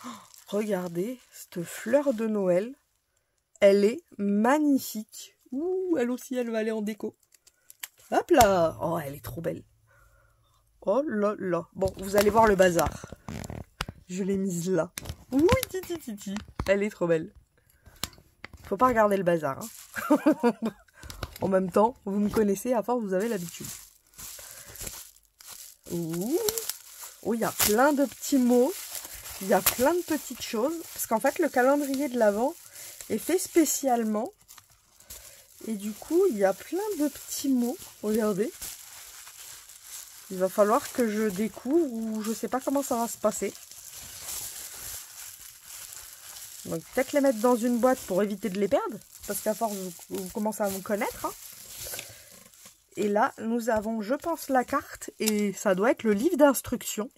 Oh, regardez, cette fleur de Noël. Elle est magnifique. Ouh, elle aussi, elle va aller en déco. Hop là. Oh, elle est trop belle. Oh là là. Bon, vous allez voir le bazar. Je l'ai mise là. Oui, titi. Elle est trop belle. Faut pas regarder le bazar. Hein. En même temps, vous me connaissez, à force, vous avez l'habitude. Ouh. Oh, il y a plein de petits mots. Il y a plein de petites choses. Parce qu'en fait, le calendrier de l'Avent est fait spécialement. Et du coup, il y a plein de petits mots. Regardez. Il va falloir que je découvre ou je sais pas comment ça va se passer. Donc peut-être les mettre dans une boîte pour éviter de les perdre. Parce qu'à force, vous commencez à me connaître. Hein. Et là, nous avons, je pense, la carte. Et ça doit être le livre d'instructions.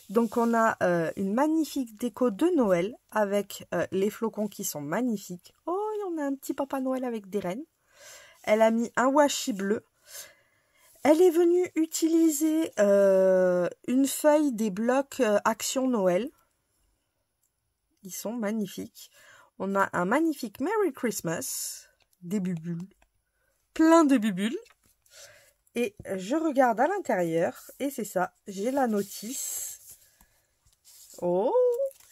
Donc on a une magnifique déco de Noël. Avec les flocons qui sont magnifiques. Oh, il y en a un petit Papa Noël avec des rennes. Elle a mis un washi bleu. Elle est venue utiliser une feuille des blocs Action Noël. Ils sont magnifiques. On a un magnifique Merry Christmas. Des bubules. Plein de bubules. Et je regarde à l'intérieur. Et c'est ça. J'ai la notice. Oh,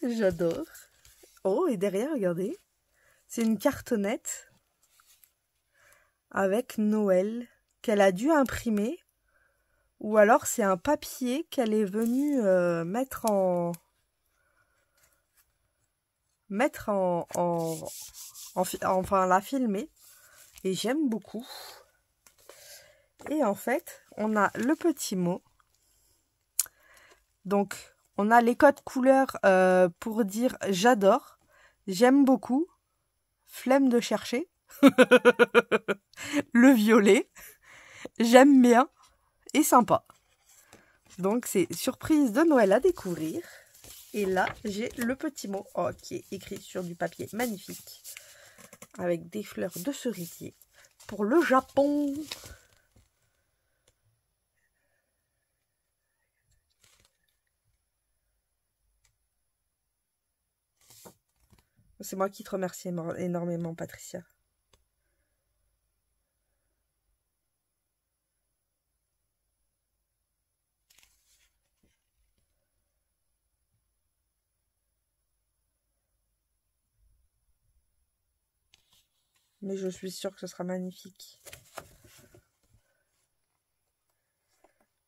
j'adore. Oh, et derrière, regardez. C'est une cartonnette. Avec Noël. Qu'elle a dû imprimer. Ou alors c'est un papier qu'elle est venue mettre en enfin la filmer. Et j'aime beaucoup. Et en fait, on a le petit mot. Donc, on a les codes couleurs pour dire j'adore, j'aime beaucoup, flemme de chercher, le violet, j'aime bien et sympa. Donc, c'est surprise de Noël à découvrir. Et là, j'ai le petit mot qui est écrit sur du papier magnifique. Avec des fleurs de cerisier. Pour le Japon. C'est moi qui te remercie énormément, Patricia. Mais je suis sûre que ce sera magnifique.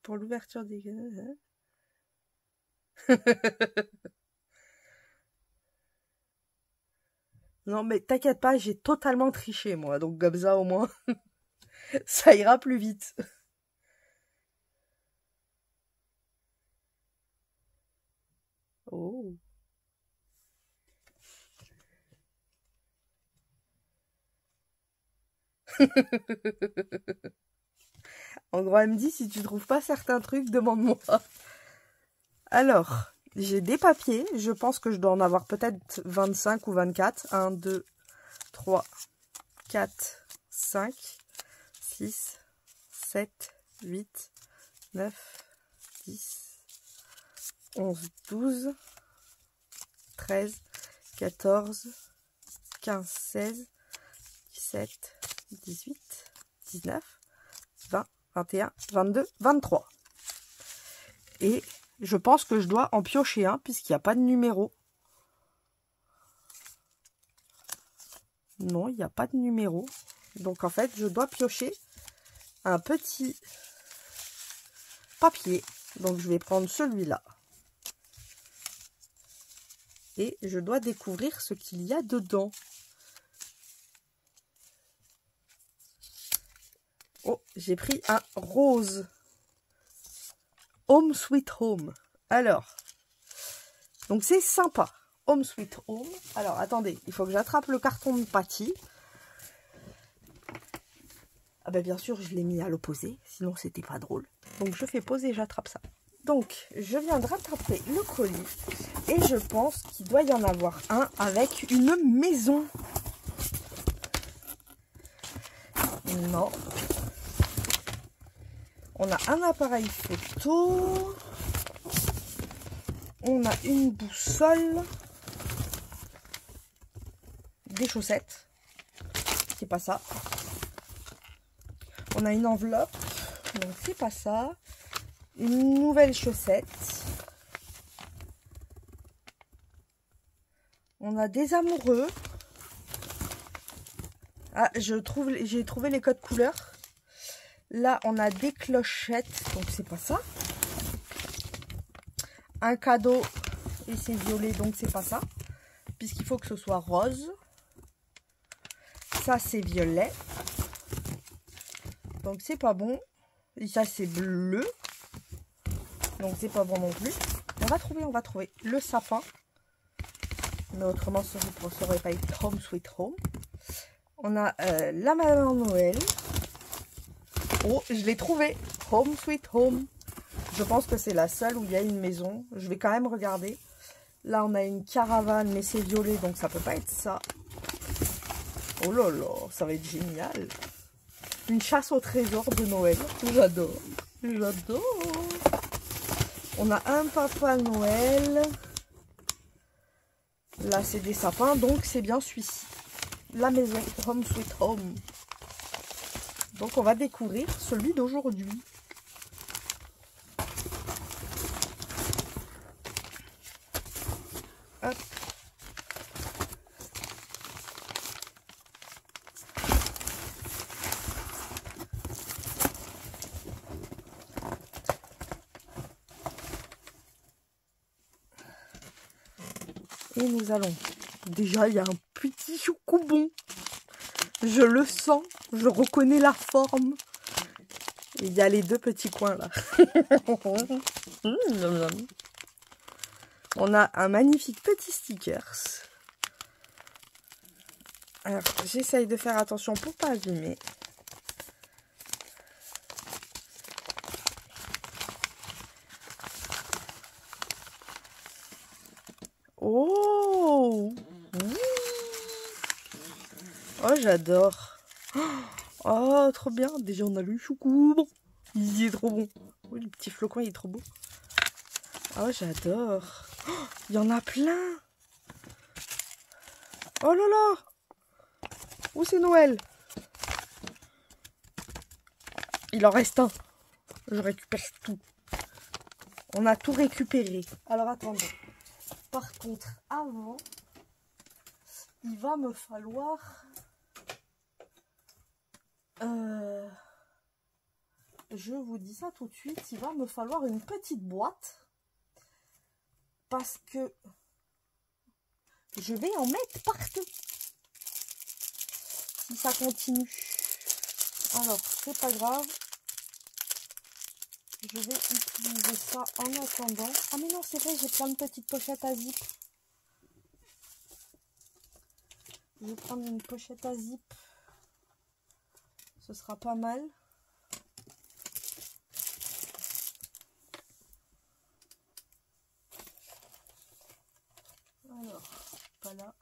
Pour l'ouverture des... Non, mais t'inquiète pas, j'ai totalement triché, moi. Donc, comme ça, au moins, ça ira plus vite. Oh. En gros, elle me dit, si tu trouves pas certains trucs, demande-moi. Alors, j'ai des papiers. Je pense que je dois en avoir peut-être 25 ou 24. 1, 2, 3, 4, 5, 6, 7, 8, 9, 10, 11, 12, 13, 14, 15, 16, 17, 18, 19, 20, 21, 22, 23. Et je pense que je dois en piocher un puisqu'il n'y a pas de numéro. Non, il n'y a pas de numéro. Donc en fait, je dois piocher un petit papier. Donc je vais prendre celui-là. Et je dois découvrir ce qu'il y a dedans. Oh, j'ai pris un rose. Home Sweet Home. Alors, donc c'est sympa. Home Sweet Home. Alors, attendez, il faut que j'attrape le carton de Patty. Ah ben bien sûr, je l'ai mis à l'opposé, sinon c'était pas drôle. Donc je fais pause et j'attrape ça. Donc, je viens de rattraper le colis et je pense qu'il doit y en avoir un avec une maison. Non. On a un appareil photo. On a une boussole. Des chaussettes. C'est pas ça. On a une enveloppe. Donc c'est pas ça. Une nouvelle chaussette. On a des amoureux. Ah, j'ai trouvé les codes couleurs. Là, on a des clochettes. Donc c'est pas ça. Un cadeau. Et c'est violet. Donc c'est pas ça. Puisqu'il faut que ce soit rose. Ça, c'est violet. Donc c'est pas bon. Et ça, c'est bleu. Donc c'est pas bon non plus. On va trouver le sapin. Mais autrement, ça aurait pas été Home Sweet Home. On a la Maman Noël. Oh, je l'ai trouvé. Home Sweet Home. Je pense que c'est la seule où il y a une maison. Je vais quand même regarder. Là, on a une caravane, mais c'est violet, donc ça peut pas être ça. Oh là là, ça va être génial. Une chasse au trésor de Noël. J'adore. J'adore. On a un Papa Noël. Là, c'est des sapins, donc c'est bien celui-ci. La maison Home Sweet Home. Donc, on va découvrir celui d'aujourd'hui. Hop. Et nous allons... Déjà, il y a un petit chocobon. Je le sens. Je reconnais la forme. Et il y a les deux petits coins là. On a un magnifique petit stickers. Alors, j'essaye de faire attention pour pas abîmer. Oh! Oh, j'adore. Oh, trop bien. Déjà, on a le choucou. Il est trop bon. Oui, le petit flocon, il est trop beau. Oh, j'adore. Oh, il y en a plein. Oh là là. Où c'est Noël? Il en reste un. Je récupère tout. On a tout récupéré. Alors, attendez. Par contre, avant, il va me falloir... je vous dis ça tout de suite, il va me falloir une petite boîte. Parce que je vais en mettre partout. Si ça continue. Alors, c'est pas grave. Je vais utiliser ça en attendant. Ah mais non, c'est vrai, j'ai plein de petites pochettes à zip. Je vais prendre une pochette à zip. Ce sera pas mal. Alors, pas là.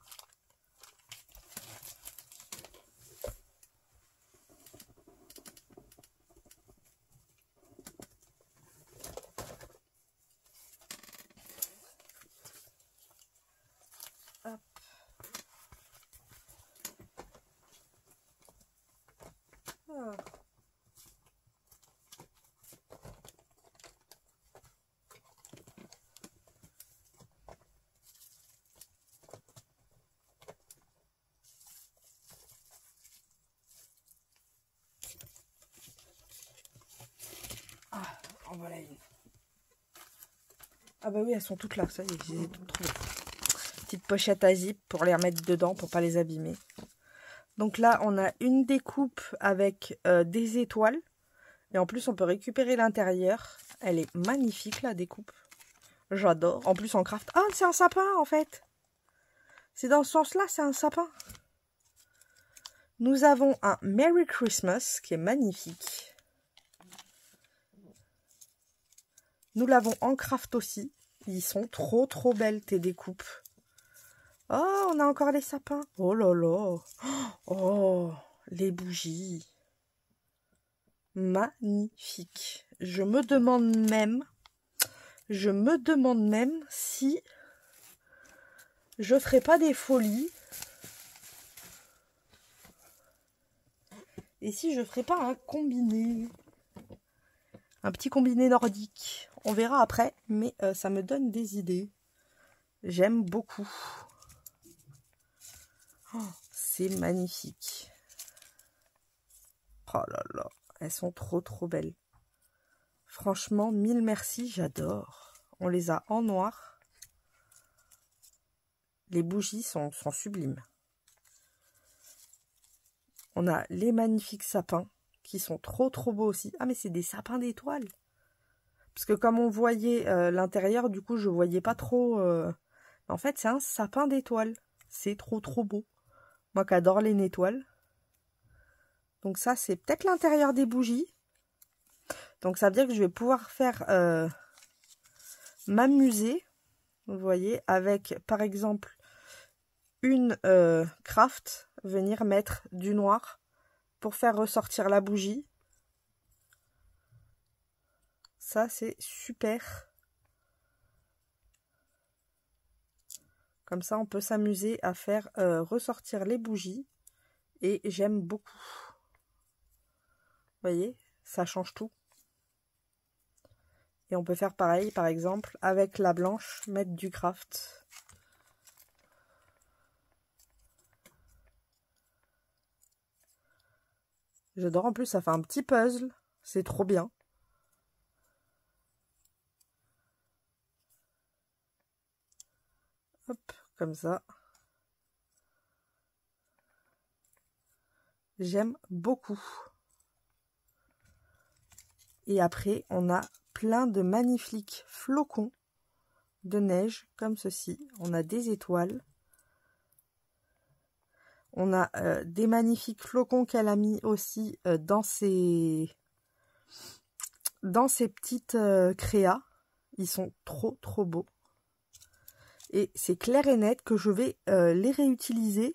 Ah. Ah, en voilà une. Ah bah oui, elles sont toutes là, ça y est, je les ai toutes trouvées. Petite pochette à zip pour les remettre dedans, pour pas les abîmer. Donc là, on a une découpe avec des étoiles. Et en plus, on peut récupérer l'intérieur. Elle est magnifique, la découpe. J'adore. En plus, en craft. Ah, c'est un sapin, en fait. C'est dans ce sens-là, c'est un sapin. Nous avons un Merry Christmas, qui est magnifique. Nous l'avons en craft aussi. Ils sont trop, trop belles, tes découpes. Oh, on a encore les sapins. Oh là là. Oh, les bougies. Magnifique. Je me demande même si je ferai pas des folies. Et si je ferai pas un combiné. Un petit combiné nordique. On verra après, mais ça me donne des idées. J'aime beaucoup. Oh, c'est magnifique. Oh là là, elles sont trop trop belles. Franchement, mille merci, j'adore. On les a en noir. Les bougies sont sublimes. On a les magnifiques sapins qui sont trop trop beaux aussi. Ah mais c'est des sapins d'étoiles. Parce que comme on voyait l'intérieur, du coup je voyais pas trop... En fait c'est un sapin d'étoiles. C'est trop trop beau. Moi qui adore les étoiles. Donc ça c'est peut-être l'intérieur des bougies. Donc ça veut dire que je vais pouvoir faire m'amuser. Vous voyez, avec par exemple une craft, venir mettre du noir pour faire ressortir la bougie. Ça, c'est super. Comme ça, on peut s'amuser à faire ressortir les bougies. Et j'aime beaucoup. Vous voyez, ça change tout. Et on peut faire pareil, par exemple, avec la blanche, mettre du craft. J'adore, en plus, ça fait un petit puzzle. C'est trop bien. Hop, comme ça. J'aime beaucoup. Et après, on a plein de magnifiques flocons de neige, comme ceci. On a des étoiles. On a des magnifiques flocons qu'elle a mis aussi dans ses petites créas. Ils sont trop trop beaux. Et c'est clair et net que je vais les réutiliser.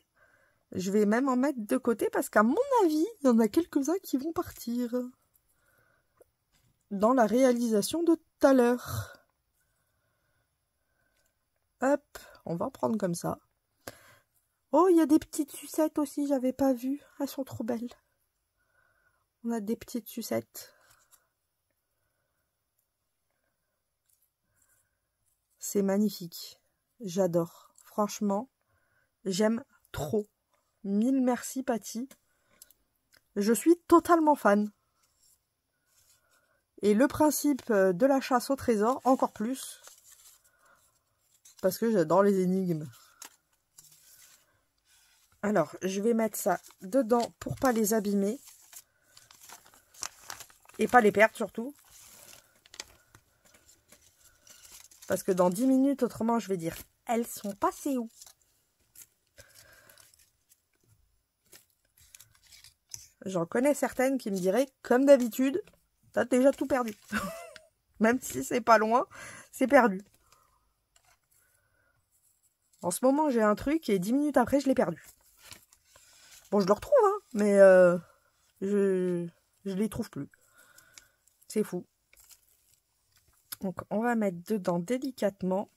Je vais même en mettre de côté parce qu'à mon avis, il y en a quelques-uns qui vont partir dans la réalisation de tout à l'heure. Hop, on va en prendre comme ça. Oh, il y a des petites sucettes aussi, j'avais pas vu. Elles sont trop belles. On a des petites sucettes. C'est magnifique. J'adore. Franchement, j'aime trop. Mille merci, Patty. Je suis totalement fan. Et le principe de la chasse au trésor, encore plus. Parce que j'adore les énigmes. Alors, je vais mettre ça dedans pour pas les abîmer. Et pas les perdre surtout. Parce que dans 10 minutes, autrement, je vais dire, elles sont passées où? J'en connais certaines qui me diraient, comme d'habitude, t'as déjà tout perdu. Même si c'est pas loin, c'est perdu. En ce moment, j'ai un truc et 10 minutes après, je l'ai perdu. Bon, je le retrouve, hein, mais je les trouve plus. C'est fou. Donc, on va mettre dedans délicatement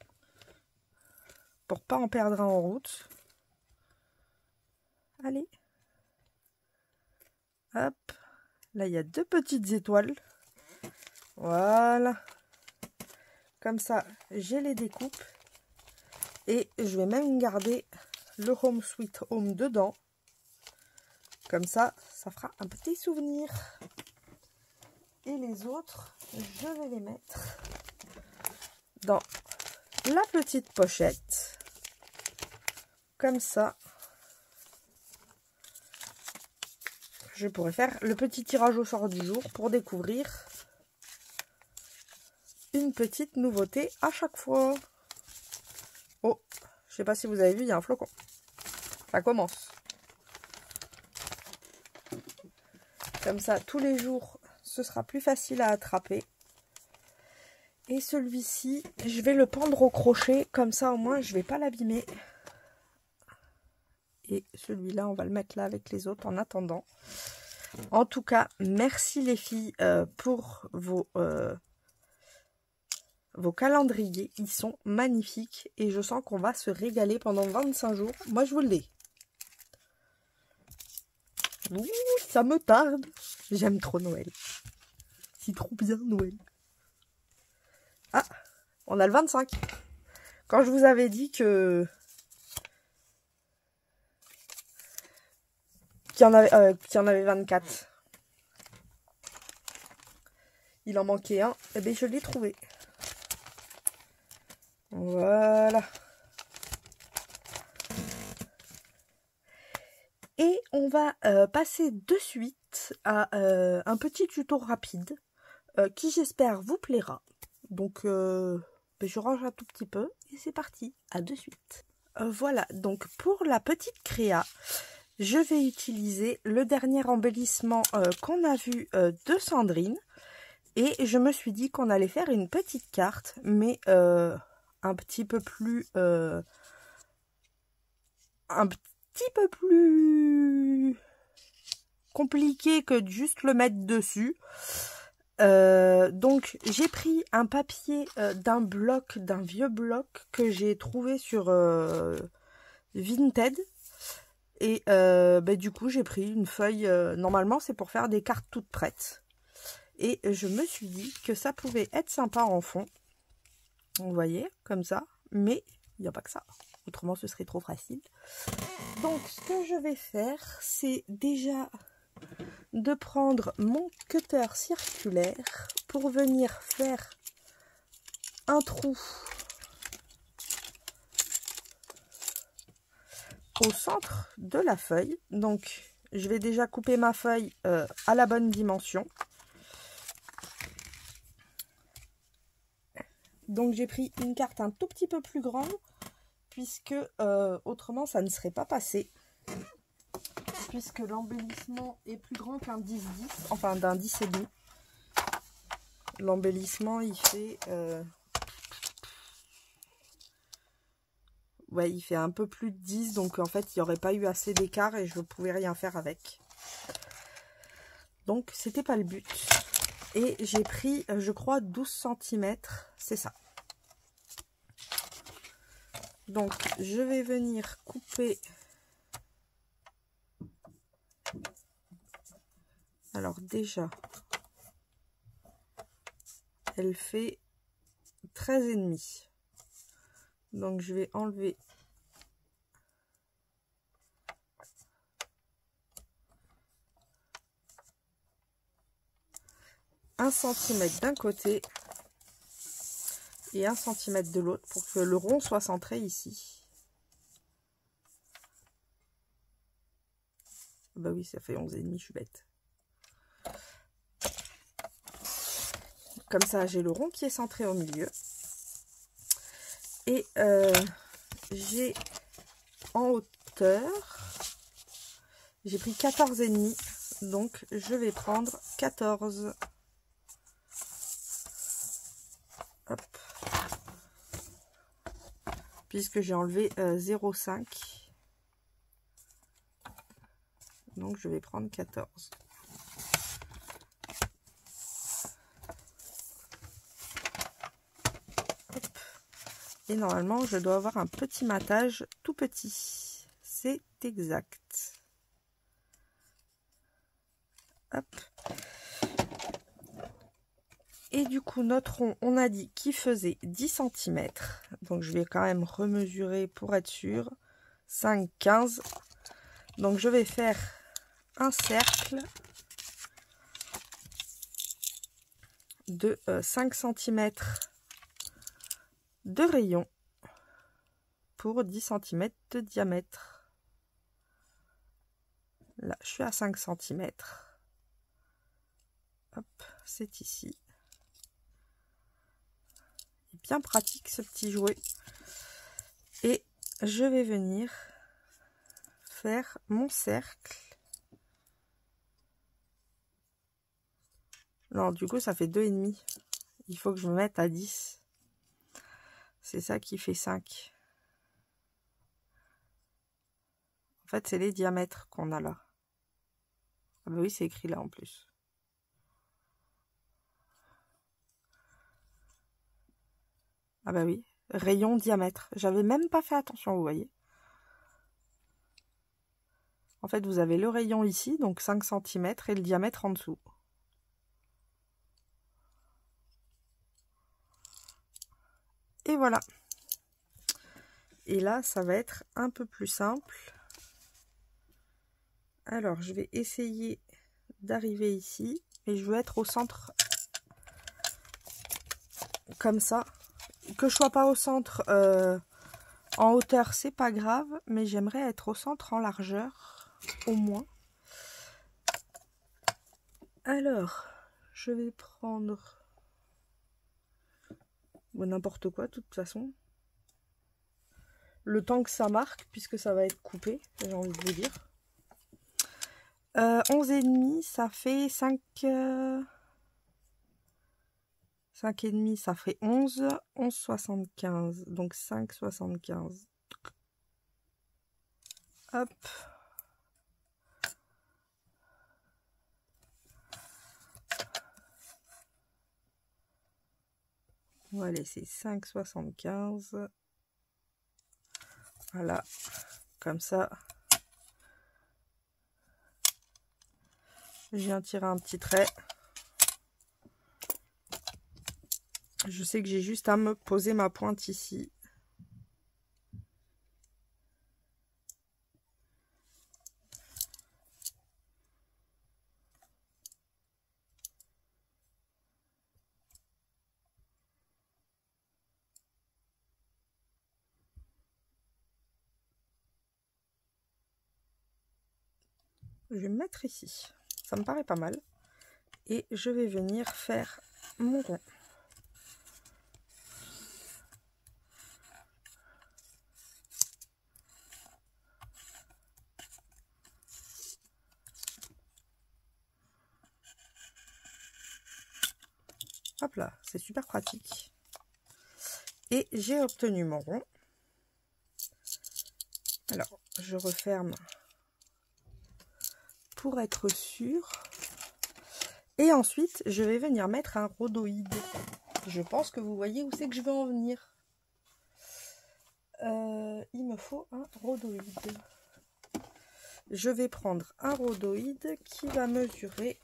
pour pas en perdre un en route. Allez. Hop. Là, il y a 2 petites étoiles. Voilà. Comme ça, j'ai les découpes. Et je vais même garder le Home Sweet Home dedans. Comme ça, ça fera un petit souvenir. Et les autres, je vais les mettre dans la petite pochette. Comme ça, je pourrais faire le petit tirage au sort du jour pour découvrir une petite nouveauté à chaque fois. Oh, je sais pas si vous avez vu, il y a un flocon. Ça commence. Comme ça, tous les jours, ce sera plus facile à attraper. Et celui-ci, je vais le pendre au crochet. Comme ça, au moins, je vais pas l'abîmer. Et celui-là, on va le mettre là avec les autres en attendant. En tout cas, merci les filles pour vos calendriers. Ils sont magnifiques. Et je sens qu'on va se régaler pendant 25 jours. Moi, je vous le dis. Ouh, ça me tarde. J'aime trop Noël. C'est trop bien Noël. Ah, on a le 25. Quand je vous avais dit qu'il y en avait 24. Il en manquait un. Eh bien, je l'ai trouvé. Voilà. Et on va passer de suite à un petit tuto rapide qui j'espère vous plaira. Donc je range un tout petit peu et c'est parti, à de suite. Voilà, donc pour la petite créa, je vais utiliser le dernier embellissement qu'on a vu de Sandrine. Et je me suis dit qu'on allait faire une petite carte, mais un petit peu plus compliqué que de juste le mettre dessus. Donc j'ai pris un papier d'un vieux bloc que j'ai trouvé sur Vinted. Et du coup j'ai pris une feuille, normalement c'est pour faire des cartes toutes prêtes. Et je me suis dit que ça pouvait être sympa en fond. Vous voyez, comme ça. Mais il n'y a pas que ça. Autrement, ce serait trop facile. Donc, ce que je vais faire, c'est déjà de prendre mon cutter circulaire pour venir faire un trou au centre de la feuille. Donc, je vais déjà couper ma feuille à la bonne dimension. Donc j'ai pris une carte un tout petit peu plus grande, puisque autrement ça ne serait pas passé. Puisque l'embellissement est plus grand qu'un 10-10, enfin d'un 10,5. L'embellissement il fait... ouais, il fait un peu plus de 10, donc en fait il n'y aurait pas eu assez d'écart et je ne pouvais rien faire avec. Donc c'était pas le but. Et j'ai pris, je crois, 12 cm, c'est ça. Donc, je vais venir couper. Alors déjà, elle fait 13,5. Donc, je vais enlever un centimètre d'un côté et 1 cm de l'autre pour que le rond soit centré ici. Bah oui, ça fait 11,5, je suis bête. Comme ça, j'ai le rond qui est centré au milieu. Et j'ai en hauteur, j'ai pris 14,5. Donc, je vais prendre 14. Hop. Puisque j'ai enlevé 0,5. Donc je vais prendre 14. Hop. Et normalement je dois avoir un petit matage tout petit. C'est exact. Hop. Et du coup, notre rond, on a dit qu'il faisait 10 cm. Donc, je vais quand même remesurer pour être sûr. 5, 15. Donc, je vais faire un cercle de 5 cm de rayon pour 10 cm de diamètre. Là, je suis à 5 cm. Hop, c'est ici. Bien pratique ce petit jouet. Et je vais venir faire mon cercle. Non, du coup, ça fait 2,5. Il faut que je me mette à 10. C'est ça qui fait 5. En fait, c'est les diamètres qu'on a là. Ah bah oui, c'est écrit là en plus. Ah bah oui, rayon diamètre. J'avais même pas fait attention, vous voyez. En fait, vous avez le rayon ici, donc 5 cm, et le diamètre en dessous. Et voilà. Et là, ça va être un peu plus simple. Alors, je vais essayer d'arriver ici. Et je veux être au centre. Comme ça. Que je sois pas au centre en hauteur, c'est pas grave. Mais j'aimerais être au centre en largeur. Au moins. Alors, je vais prendre... Bon, n'importe quoi, de toute façon. Le temps que ça marque, puisque ça va être coupé, j'ai envie de vous dire. 11,5, ça fait 5... 5,5, ça fait 11. 11,75. Donc 5,75. Hop. On va laisser 5,75. Voilà. Comme ça. Je viens tirer un petit trait. Je sais que j'ai juste à me poser ma pointe ici. Je vais me mettre ici. Ça me paraît pas mal. Et je vais venir faire mon rond. Hop là, c'est super pratique. Et j'ai obtenu mon rond. Alors, je referme pour être sûr. Et ensuite, je vais venir mettre un rhodoïde. Je pense que vous voyez où c'est que je vais en venir. Il me faut un rhodoïde. Je vais prendre un rhodoïde qui va mesurer...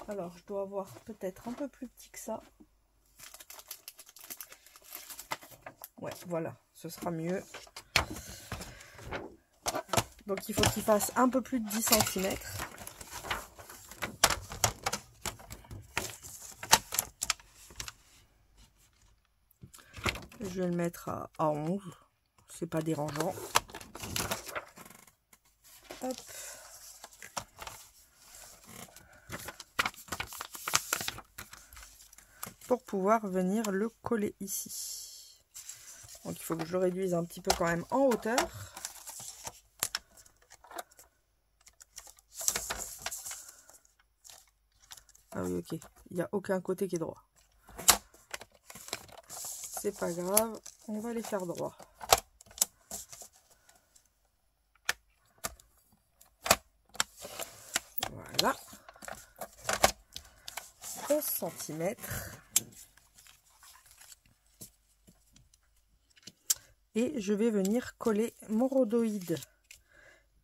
Alors, je dois avoir peut-être un peu plus petit que ça. Ouais, voilà, ce sera mieux. Donc, il faut qu'il fasse un peu plus de 10 cm. Je vais le mettre à 11. C'est pas dérangeant. Hop. Pour pouvoir venir le coller ici. Donc il faut que je le réduise un petit peu quand même en hauteur. Ah oui, ok. Il n'y a aucun côté qui est droit. C'est pas grave, on va les faire droit. Voilà. 11 cm. Et je vais venir coller mon rhodoïde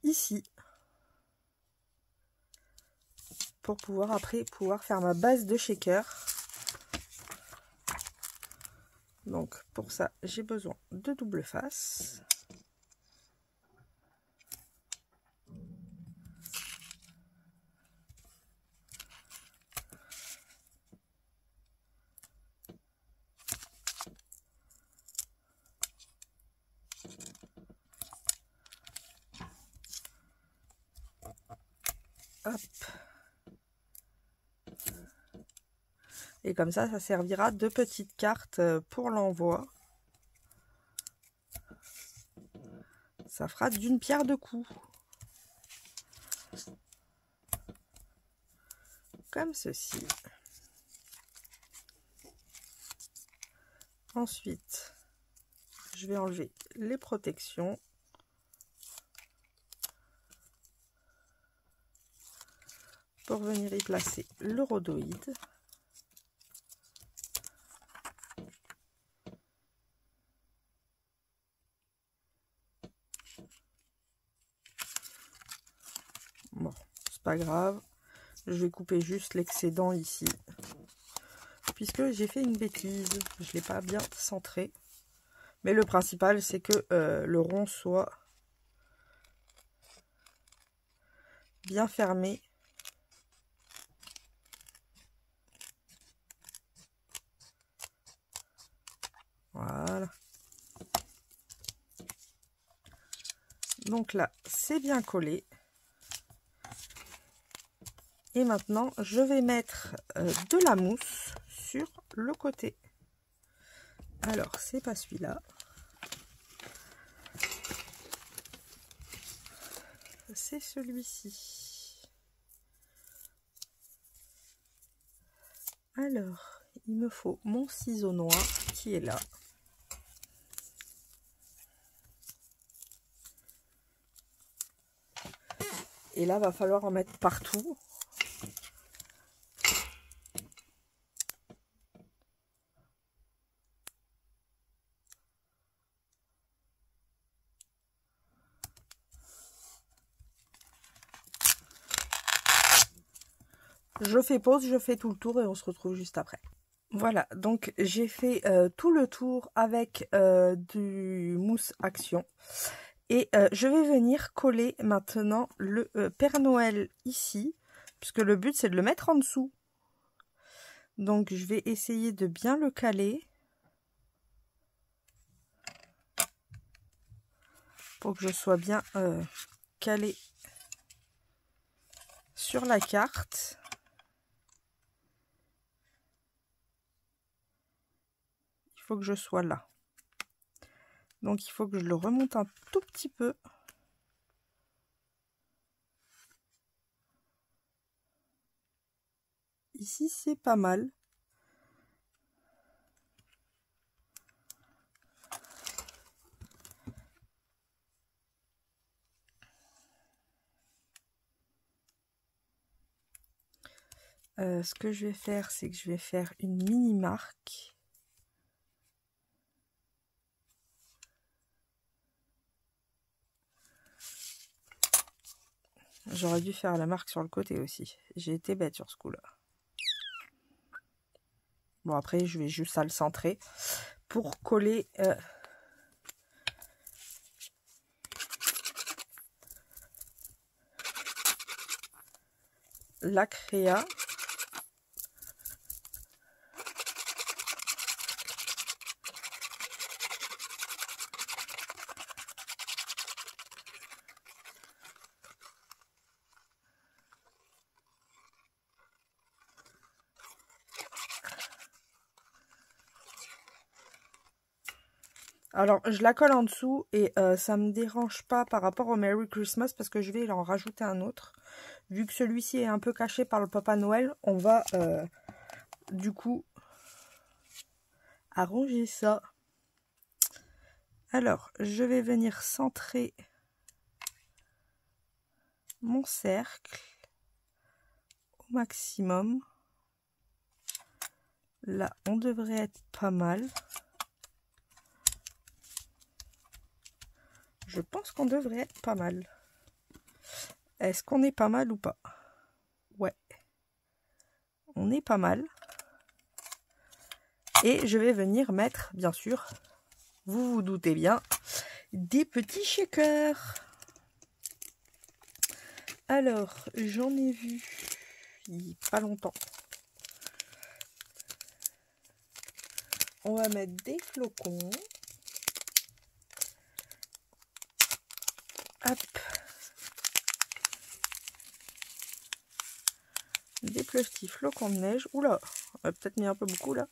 ici pour pouvoir après faire ma base de shaker. Donc pour ça, j'ai besoin de double face. Hop. Et comme ça servira de petite carte pour l'envoi. Ça fera d'une pierre deux coups. Comme ceci. Ensuite, je vais enlever les protections. Pour venir y placer le rhodoïde. Bon, c'est pas grave. Je vais couper juste l'excédent ici. Puisque j'ai fait une bêtise. Je ne l'ai pas bien centré. Mais le principal, c'est que le rond soit bien fermé. Voilà. Donc là, c'est bien collé. Et maintenant, je vais mettre de la mousse sur le côté. Alors, c'est pas celui-là. C'est celui-ci. Alors, il me faut mon ciseau noir qui est là. Et là, va falloir en mettre partout. Je fais pause, je fais tout le tour et on se retrouve juste après. Voilà, donc j'ai fait tout le tour avec du mousse action. Et je vais venir coller maintenant le Père Noël ici, puisque le but c'est de le mettre en dessous. Donc je vais essayer de bien le caler. Pour que je sois bien calé sur la carte. Il faut que je sois là. Donc il faut que je le remonte un tout petit peu. Ici c'est pas mal. Ce que je vais faire, c'est que je vais faire une mini marque. J'aurais dû faire la marque sur le côté aussi. J'ai été bête sur ce coup-là. Bon, après, je vais juste à le centrer pour coller la créa. Alors, je la colle en dessous et ça me dérange pas par rapport au Merry Christmas parce que je vais en rajouter un autre. Vu que celui-ci est un peu caché par le Papa Noël, on va du coup arranger ça. Alors, je vais venir centrer mon cercle au maximum. Là, on devrait être pas mal. Je pense qu'on devrait être pas mal. Est-ce qu'on est pas mal ou pas? Ouais. on est pas mal. Et je vais venir mettre, bien sûr, vous vous doutez bien, des petits shakers. Alors, j'en ai vu il n'y a pas longtemps. On va mettre des flocons. Hop. Des petits flocons de neige. Oula, on a peut-être mis un peu beaucoup là.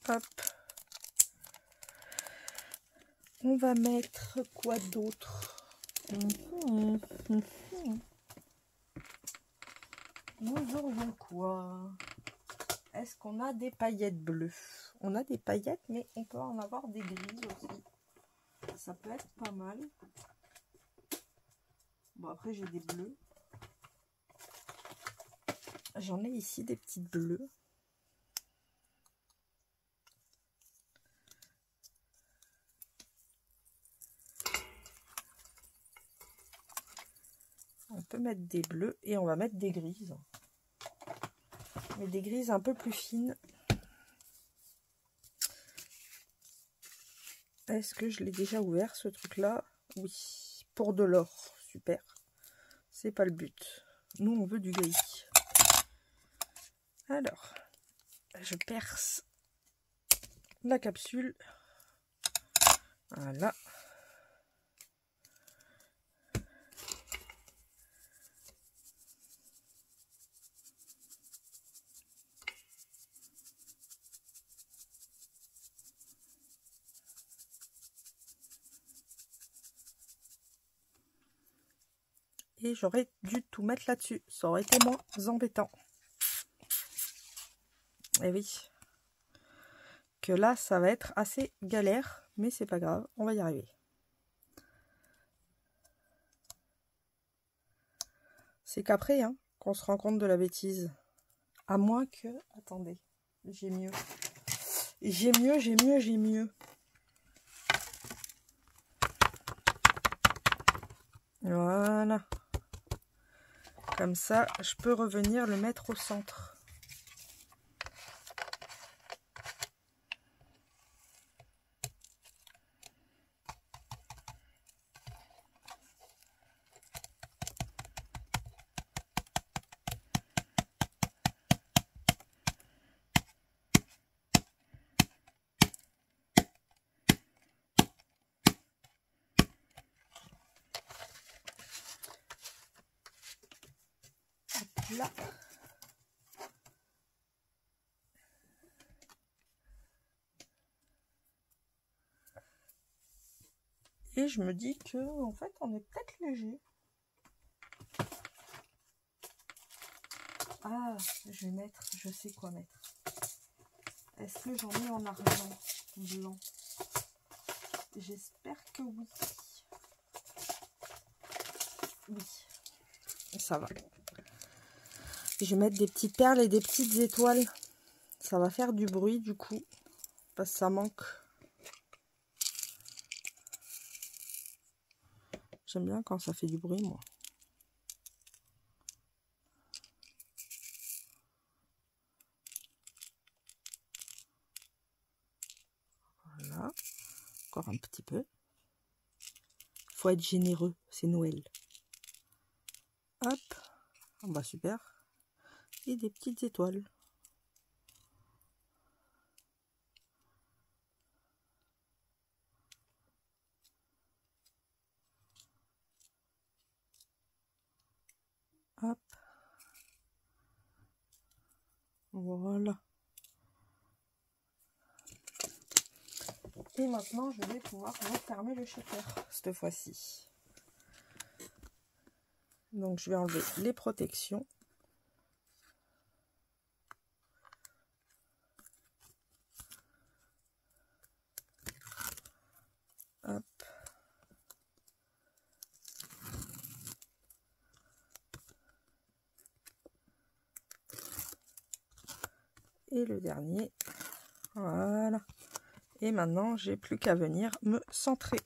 Hop. On va mettre quoi d'autre? Nous aurions quoi? Est-ce qu'on a des paillettes bleues? On a des paillettes, mais on peut en avoir des grises aussi. Ça peut être pas mal. Bon, après, j'ai des bleus. J'en ai ici des petites bleues. On peut mettre des bleus et on va mettre des grises. Mais des grises un peu plus fines. Est-ce que je l'ai déjà ouvert ce truc-là? Oui. Pour de l'or. Super. C'est pas le but. Nous, on veut du gris. Alors, je perce la capsule. Voilà. Et j'aurais dû tout mettre là-dessus. Ça aurait été moins embêtant. Et oui. Que là, ça va être assez galère. Mais c'est pas grave. On va y arriver. C'est qu'après, hein, qu'on se rend compte de la bêtise. À moins que... Attendez. J'ai mieux. J'ai mieux, j'ai mieux, j'ai mieux. Voilà. Comme ça, je peux revenir le mettre au centre. Hop là. Et je me dis que, en fait, on est peut-être léger. Ah, je vais mettre, je sais quoi mettre. Est-ce que j'en ai en argent blanc? J'espère que oui. Oui, ça va. Je vais mettre des petites perles et des petites étoiles. Ça va faire du bruit du coup, parce que ça manque. J'aime bien quand ça fait du bruit, moi. Voilà. Encore un petit peu. Faut être généreux, c'est Noël. Hop. Bah super. Et des petites étoiles. Hop. Voilà. Et maintenant, je vais pouvoir refermer le shaker cette fois-ci. Donc, je vais enlever les protections. Hop. et le dernier. Voilà. Et maintenant, j'ai plus qu'à venir me centrer.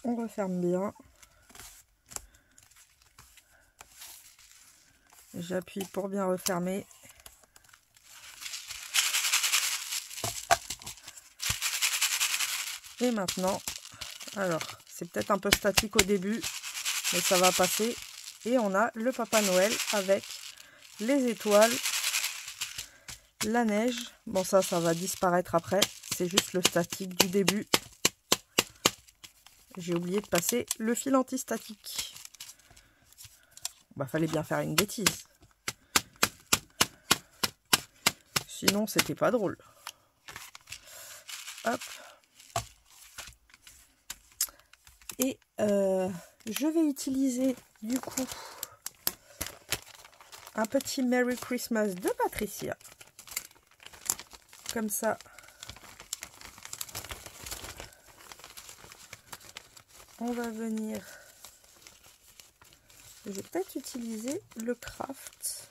On referme bien. J'appuie pour bien refermer. Et maintenant, alors, c'est peut-être un peu statique au début, mais ça va passer. Et on a le Papa Noël avec les étoiles, la neige. Bon, ça va disparaître après. C'est juste le statique du début. J'ai oublié de passer le fil anti-statique. Bah, fallait bien faire une bêtise. Sinon, c'était pas drôle. Hop. Et je vais utiliser du coup un petit Merry Christmas de Patricia. Comme ça. On va venir. Je vais peut-être utiliser le craft.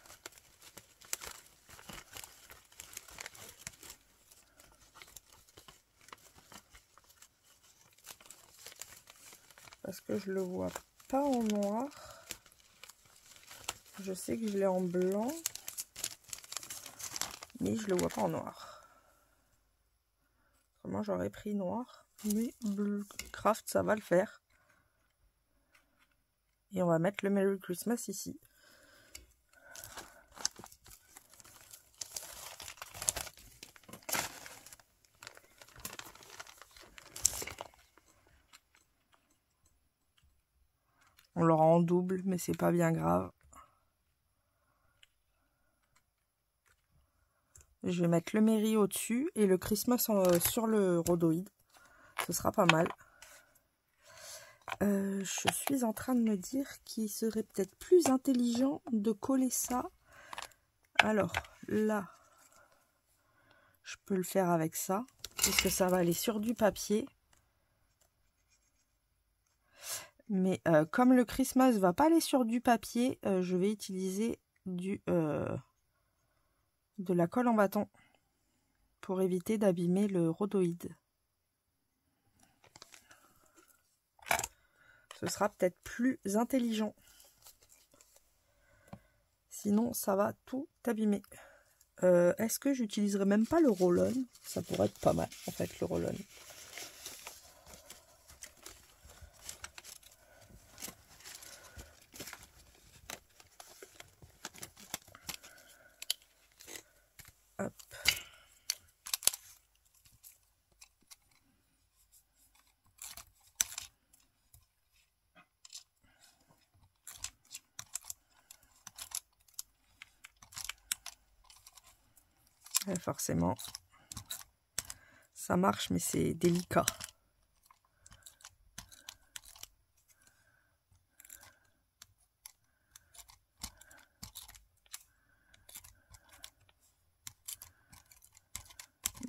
Parce que je le vois pas en noir. Je sais que je l'ai en blanc. Mais je le vois pas en noir. Autrement j'aurais pris noir. Mais bleu craft ça va le faire. Et on va mettre le Merry Christmas ici. On l'aura en double, mais c'est pas bien grave. Je vais mettre le Merry au-dessus et le Christmas sur le rhodoïde. Ce sera pas mal. Je suis en train de me dire qu'il serait peut-être plus intelligent de coller ça. Alors là, je peux le faire avec ça, puisque ça va aller sur du papier. Mais comme le Christmas va pas aller sur du papier, je vais utiliser de la colle en bâton pour éviter d'abîmer le rhodoïde. Ce sera peut-être plus intelligent. Sinon, ça va tout abîmer. Est-ce que j'utiliserai même pas le roll-on? Ça pourrait être pas mal, en fait, le roll-on. Hop. Et forcément, ça marche, mais c'est délicat.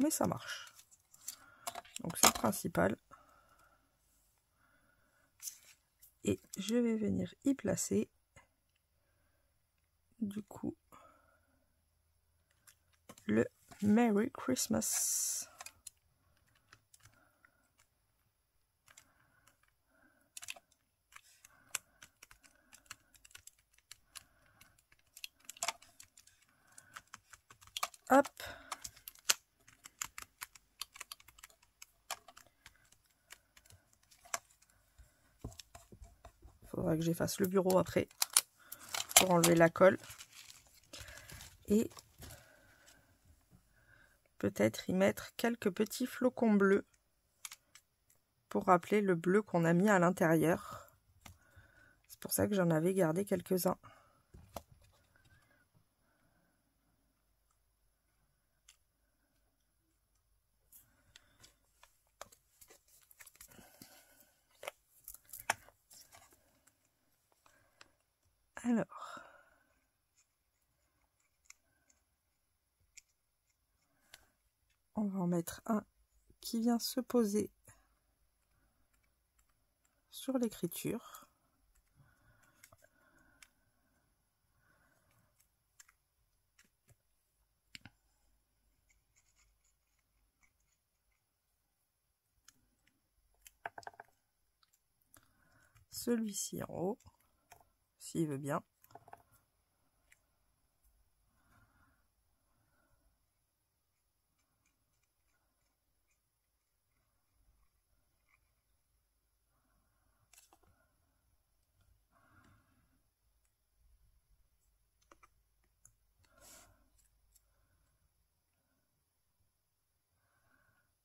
Mais ça marche. Donc c'est le principal. Et je vais venir y placer. Du coup, le Merry Christmas. Hop. Faudra que j'efface le bureau après pour enlever la colle. Et peut-être y mettre quelques petits flocons bleus pour rappeler le bleu qu'on a mis à l'intérieur. C'est pour ça que j'en avais gardé quelques-uns. Alors, on va en mettre un qui vient se poser sur l'écriture. Celui-ci en haut, s'il veut bien.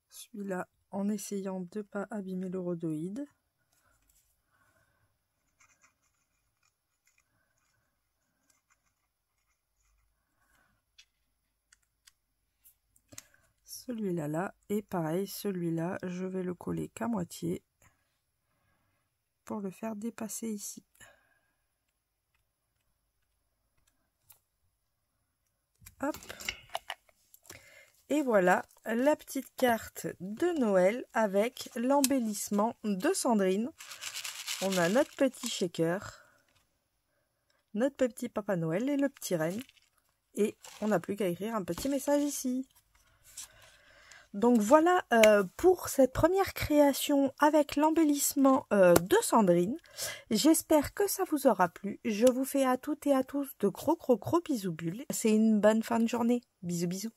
Celui-là en essayant de ne pas abîmer le rhodoïde. Celui-là là, et pareil, celui-là, je vais le coller qu'à moitié pour le faire dépasser ici. Hop. Et voilà la petite carte de Noël avec l'embellissement de Sandrine. On a notre petit shaker, notre petit Papa Noël et le petit renne. Et on n'a plus qu'à écrire un petit message ici. Donc voilà pour cette première création avec l'embellissement de Sandrine. J'espère que ça vous aura plu. Je vous fais à toutes et à tous de gros bisous bulles. C'est une bonne fin de journée. Bisous bisous.